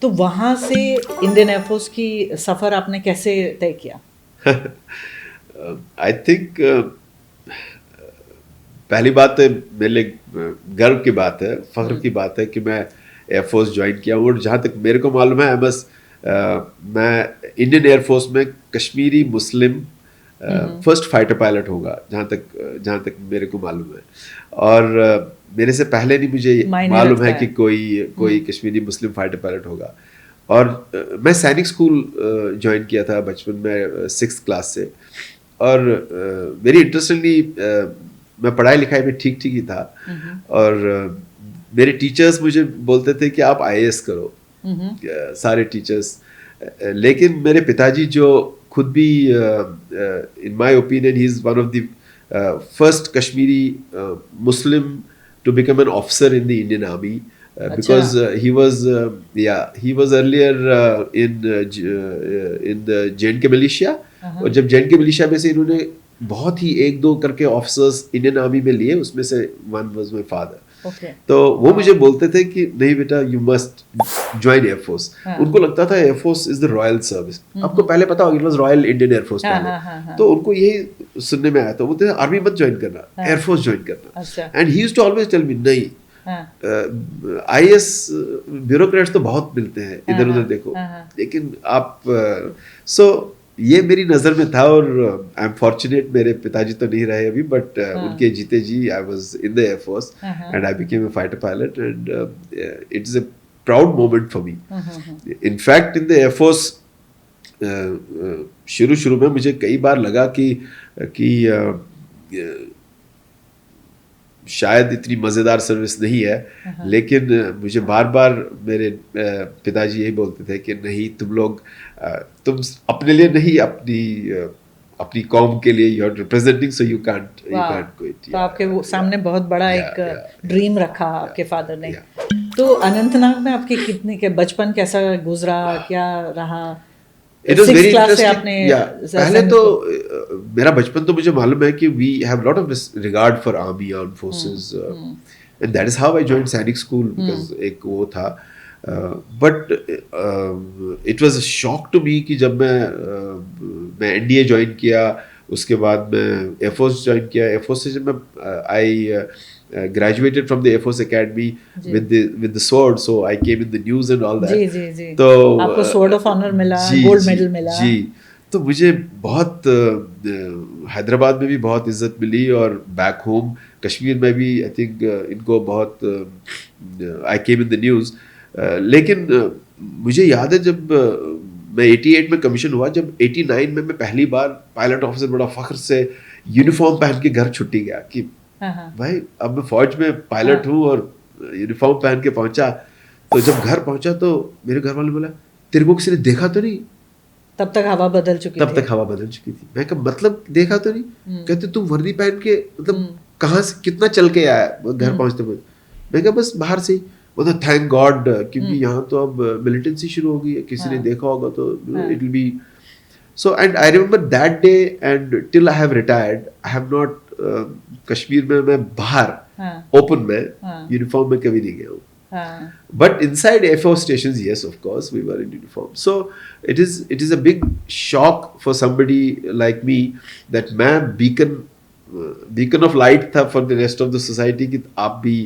तो वहाँ से इंडियन एयरफोर्स की सफ़र आपने कैसे तय किया? आई थिंक पहली बात है, मेरे लिए गर्व की बात है, फख्र की बात है कि मैं एयरफोर्स ज्वाइन किया हूँ। और जहाँ तक मेरे को मालूम है, बस मैं इंडियन एयरफोर्स में कश्मीरी मुस्लिम फर्स्ट फाइटर पायलट होगा, जहाँ तक मेरे को मालूम है। और मेरे से पहले नहीं मुझे मालूम है कि कोई कश्मीरी मुस्लिम फाइटर पायलट होगा। और मैं सैनिक स्कूल ज्वाइन किया था बचपन में 6th क्लास से। और वेरी इंटरेस्टिंगली मैं पढ़ाई लिखाई में ठीक ही था। और मेरे टीचर्स मुझे बोलते थे कि आप IAS करो, सारे टीचर्स। लेकिन मेरे पिताजी जो खुद भी in my opinion he is one of the first Kashmiri Muslim to become an officer in the Indian army because he was earlier in the J&K militia और जब J&K militia में से इन्होंने बहुत ही एक दो करके ऑफिसर्स इंडियन आर्मी में लिए, उसमें से वन वाज माय फादर। तो वो मुझे बोलते थे कि नहीं बेटा यू मस्ट ज्वाइन एयरफोर्स। उनको लगता था air force is the royal service. आपको पहले पता होगा it was royal Indian air force पहले, तो उनको यही सुनने में आया था, बोलते थे आर्मी मत ज्वाइन करना, एयरफोर्स ज्वाइन करना। And he used to always tell me नहीं, IAS ब्यूरोक्रेट्स तो बहुत मिलते हैं इधर उधर देखो, लेकिन आप सो ये मेरी नज़र में था। और आई एम फॉर्चुनेट, मेरे पिताजी तो नहीं रहे अभी, बट उनके जीते जी I was in the air force and I became a fighter pilot and it is a proud moment for me. In fact in the air force शुरू में मुझे कई बार लगा कि शायद इतनी मज़ेदार सर्विस नहीं है, लेकिन मुझे बार बार मेरे पिताजी यही बोलते थे कि नहीं तुम अपने लिए नहीं, अपनी कौम के लिए you are representing, so you can't quit. तो आपके वो सामने बहुत बड़ा एक ड्रीम रखा आपके फादर ने। तो अनंतनाग में आपके कितने के बचपन कैसा गुजरा, क्या रहा? It was very interesting. पहले तो मेरा बचपन तो मुझे मालूम है कि we have lot of regard for army, armed forces, and that is how I joined सैनिक स्कूल, because एक वो था। But it was a shock to me कि जब मैं NDA ज्वाइन किया, उसके बाद मैं एयरफोर्स ज्वाइन किया। एयरफोर्स से जब मैं I graduated from the Air Force Academy with the sword, so I came in the news and all that. जी। तो आपको sword of honor मिला, gold medal मिला। जी, तो मुझे बहुत हैदराबाद में भी बहुत इज्जत मिली, और बैक होम कश्मीर में भी आई थिंक इनको बहुत आई केम इन द न्यूज़। लेकिन मुझे याद है जब मैं 88 में कमीशन हुआ, जब 89 में मैं पहली बार पायलट ऑफिसर बड़ा फख्र से यूनिफॉर्म पहन के घर छुट्टी गया कि भाई अब मैं फौज में पायलट हूँ, और यूनिफॉर्म पहन के पहुंचा। तो जब घर पहुंचा तो मेरे घर वाले बोला तेरे को किसी ने देखा तो नहीं? तब तक हवा बदल चुकी थी। मैं कहा मतलब देखा तो नहीं? कहते तुम वर्दी पहन के मतलब कहाँ से कितना चल के आया घर पहुंचते हुए? मैं कहा बस बाहर से ही। बोला थैंक गॉड, क्योंकि यहाँ तो अब मिलिटेंसी शुरू होगी, किसी ने देखा होगा तो it will be so. And I remember that day, and till I have retired I have not Kashmir में मैं बाहर ओपन में यूनिफॉर्म में कभी नहीं गया हूँ। But inside Air Force stations, yes, of course, we were in uniform. So it is a big shock for somebody like me that मैं beacon of light था for the rest of the society कि आप भी.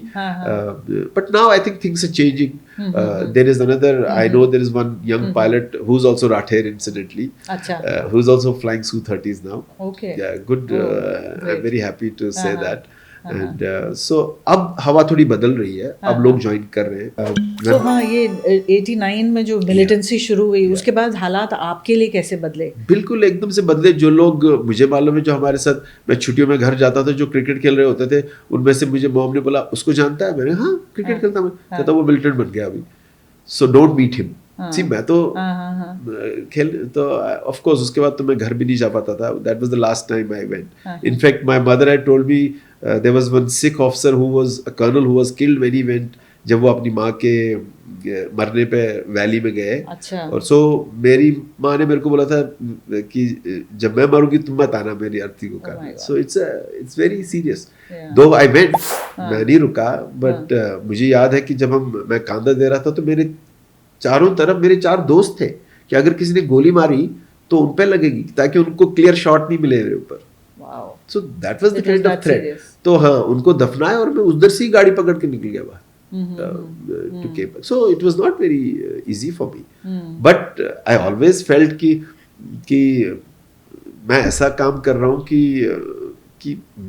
But now I think things are changing. There is another. I know there is one young pilot who's also Rather incidentally. Who's also flying Su-30s now. Okay. Yeah, good. I'm very happy to say that. And so अब हवा थोड़ी बदल रही है, अब लोग join कर रहे हैं। तो हाँ, ये 89 में जो मिलिटेंसी शुरू हुई, उसके बाद हालात आपके लिए कैसे बदले? बिल्कुल एकदम से बदले। जो लोग मुझे मालूम है, जो हमारे साथ मैं छुट्टियों में घर जाता था, जो क्रिकेट खेल रहे होते थे, उनमें से मुझे मॉम ने बोला उसको जानता है? मैंने हाँ क्रिकेट खेलता मैं। कहता वो मिलिटेंट बन गया अभी, सो डोंट मीट हिम। सी मैं तो खेल तो ऑफ कोर्स उसके बाद तो मैं घर भी नहीं जा पाता था। That was the last time I went. In fact my mother had told me there was one Sikh officer who was a colonel who was killed when he went, जब वो अपनी माँ के मरने पे वैली में गए। और सो मेरी माँ ने मेरे को बोला था कि जब मैं मरूंगी तुम मत आना मेरी अर्थी को करना। So it's very serious. दो आई वेंट, मैं नहीं रुका, बट मुझे याद है कि जब मैं कांदा दे रहा था तो मेरे चारों तरफ मेरे 4 दोस्त थे कि अगर किसी ने गोली मारी तो उन पे लगेगी, ताकि उनको क्लियर शॉट नहीं मिले मेरे ऊपर। So that was the kind of threat. तो हाँ, उनको दफनाया और मैं उधर से ही गाड़ी पकड़ के निकल गया बाहर टू केप। So it was not very easy for me, but I always felt कि मैं ऐसा काम कर रहा हूँ कि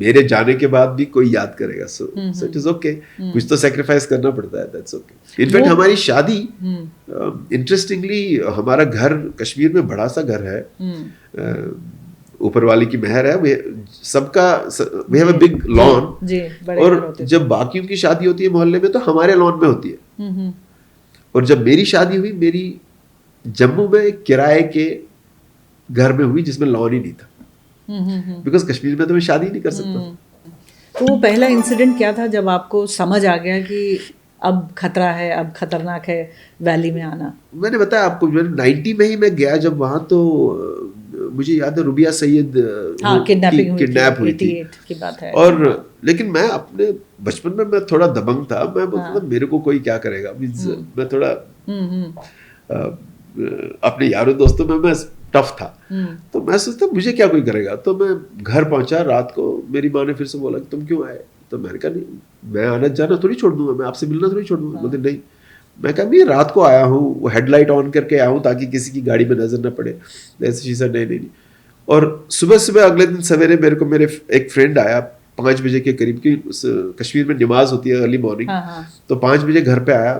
मेरे जाने के बाद भी कोई याद करेगा। सो इट इज ओके, कुछ तो सेक्रीफाइस करना पड़ता है, दैट्स ओके। इनफैक्ट हमारी शादी, इंटरेस्टिंगली हमारा घर कश्मीर में बड़ा सा घर है, ऊपर वाली की मेहर है, सबका we have a big lawn. और जब बाकियों की शादी होती है मोहल्ले में तो हमारे लॉन में होती है। और जब मेरी शादी हुई, मेरी जम्मू में किराए के घर में हुई जिसमें लॉन ही नहीं था, बिकॉज कश्मीर में तो मैं शादी नहीं कर सकता। तो वो पहला इंसिडेंट क्या था जब आपको समझ आ गया कि अब खतरा है, अब खतरनाक है वैली में आना? मैंने बताया आपको, 90 में ही मैं गया जब वहाँ, तो मुझे याद है रुबिया सैयद किडनैप हुई थी की बात है। और लेकिन मैं अपने बचपन में मैं थोड़ा दबंग था, मैं बोलता था मेरे को कोई क्या करेगा, मींस मैं थोड़ा अपने यारों दोस्तों में मैं टफ था, तो मैं सोचता मुझे क्या कोई करेगा। तो मैं घर पहुंचा रात को, मेरी माँ ने फिर से बोला कि तुम क्यों आए, तो मैंने कहा नहीं, मैं आना जाना थोड़ी छोड़ दूंगा, मैं आपसे मिलना थोड़ी छोड़ दूंगा। बोलते नहीं, मैं कहा मैं रात को आया हूँ, वो हेडलाइट ऑन करके आया हूँ ताकि किसी की गाड़ी में नजर न पड़े। ऐसे शीशा नहीं। और सुबह सुबह अगले दिन सवेरे मेरे को मेरे एक फ्रेंड आया 5 बजे के करीब की, कश्मीर में नमाज होती है अर्ली मॉर्निंग, तो 5 बजे घर पे आया,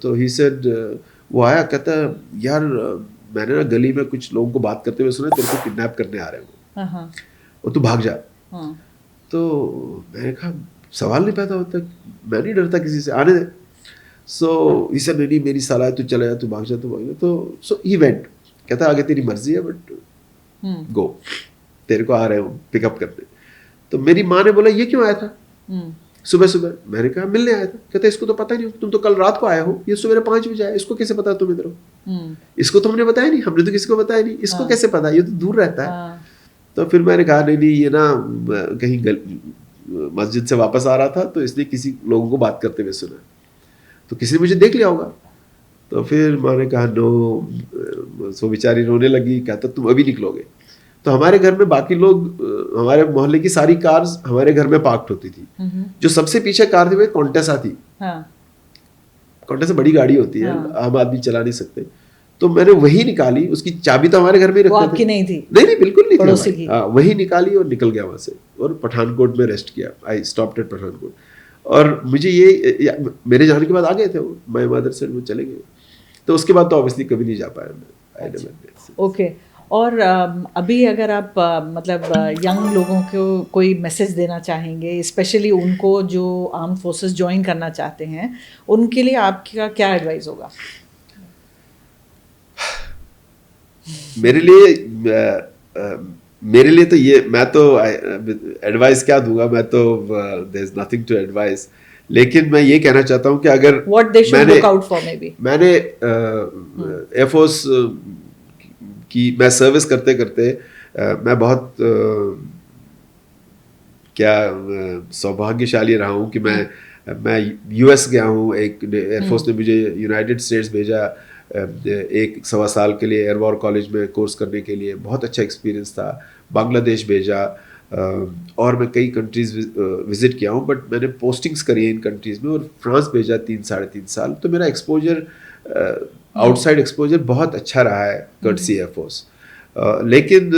तो ही सेड, वो आया कहता यार मैंने ना गली में कुछ लोगों को बात करते हुए सुना, तेरे को किडनैप करने आ रहे हैं और तू भाग जा। तो मैंने कहा सवाल नहीं पैदा होता, मैं नहीं डरता किसी से, आने दे। सो ही सेड नहीं मेरी सलाह है, तू चला जा, तू भाग जा, तू भाग जा। तो सो ही वेंट, कहता आगे तेरी मर्जी है बट गो, तेरे को आ रहे हो पिकअप करने। तो मेरी माँ ने बोला ये क्यों आया था सुबह सुबह? मैंने कहा मिलने आया था। कहते इसको तो पता ही नहीं, तुम तो कल रात को आए हो, ये सवेरे 5 बजे आया, इसको कैसे पता तुम इधर हो? इसको तो हमने बताया नहीं, हमने तो किसी को बताया नहीं, इसको कैसे पता, ये तो दूर रहता है। तो फिर मैंने कहा नहीं ये ना कहीं मस्जिद से वापस आ रहा था, तो इसलिए किसी लोगों को बात करते हुए सुना, तो किसी ने मुझे देख लिया होगा। तो फिर मैंने कहा नो, सो बेचारी रोने लगी, कहता तुम अभी निकलोगे। तो हमारे घर में बाकी लोग, हमारे मोहल्ले की सारी कार्स हमारे घर में पार्क्ड होती थी। जो सबसे पीछे कार थी वो कॉन्टेसा थी। कॉन्टेसा बड़ी गाड़ी होती है, आम आदमी चला नहीं सकते। तो मैंने वही निकाली, उसकी चाबी तो हमारे घर में रखते थे। आपकी नहीं थी? नहीं बिल्कुल नहीं थी। वही निकाली और निकल गया वहां से, और पठानकोट में रेस्ट किया। आई स्टॉप्ड एट पठानकोट, और मुझे ये मेरे जाने के बाद आ गए थे वो, माय मदर सेड वो चले गए। तो उसके बाद तो ऑब्वियसली कभी नहीं जा पाया मैं। ओके। और अभी अगर आप मतलब यंग लोगों को कोई मैसेज देना चाहेंगे, स्पेशली उनको जो आर्म फोर्सेस ज्वाइन करना चाहते हैं, उनके लिए आपका क्या एडवाइस होगा? मेरे लिए तो ये, मैं तो एडवाइस क्या दूंगा, मैं तो there is nothing to advice, लेकिन मैं ये कहना चाहता हूँ कि अगर what they should look out for, may be मैंने एयरफोर्स की मैं सर्विस करते करते मैं बहुत सौभाग्यशाली रहा हूँ कि मैं यूएस गया हूँ। एक एयरफोर्स ने मुझे यूनाइटेड स्टेट्स भेजा 1 सवा साल के लिए एयर वॉर कॉलेज में कोर्स करने के लिए, बहुत अच्छा एक्सपीरियंस था। बांग्लादेश भेजा, और मैं कई कंट्रीज विजिट किया हूँ, बट मैंने पोस्टिंग्स करी है इन कंट्रीज में। और फ्रांस भेजा 3-3.5 साल। तो मेरा एक्सपोजर, आउटसाइड एक्सपोजर बहुत अच्छा रहा है कर्टसी एयरफोर्स। लेकिन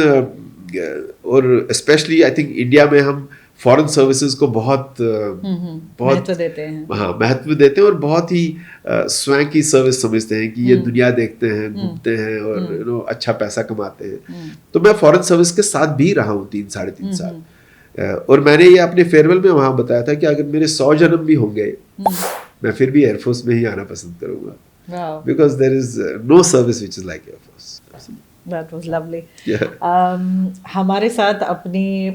और स्पेशली आई थिंक इंडिया में हम फॉरेन सर्विसेज को बहुत महत्व देते हैं। हाँ, महत्व देते हैं, और बहुत ही स्वयं की सर्विस समझते हैं कि ये दुनिया देखते हैं, घूमते हैं, और अच्छा पैसा कमाते हैं। तो मैं फॉरेन सर्विस के साथ भी रहा हूँ 3-3.5 साल। और मैंने ये अपने फेयरवेल में वहाँ बताया था कि अगर मेरे 100 जन्म भी होंगे, मैं फिर भी एयरफोर्स में ही आना पसंद करूँगा, because there is no service which is like air force. That was lovely. हमारे साथ अपनी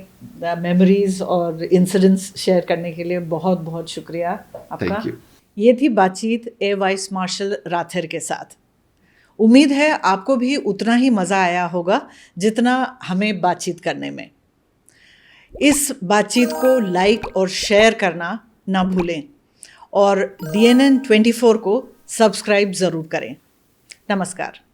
मेमोरीज और इंसिडेंट्स शेयर करने के लिए बहुत बहुत शुक्रिया आपका। ये थी बातचीत एयर वाइस मार्शल राथिर के साथ। उम्मीद है आपको भी उतना ही मज़ा आया होगा जितना हमें बातचीत करने में। इस बातचीत को लाइक और शेयर करना ना भूलें, और DNN 24 को सब्सक्राइब ज़रूर करें। नमस्कार।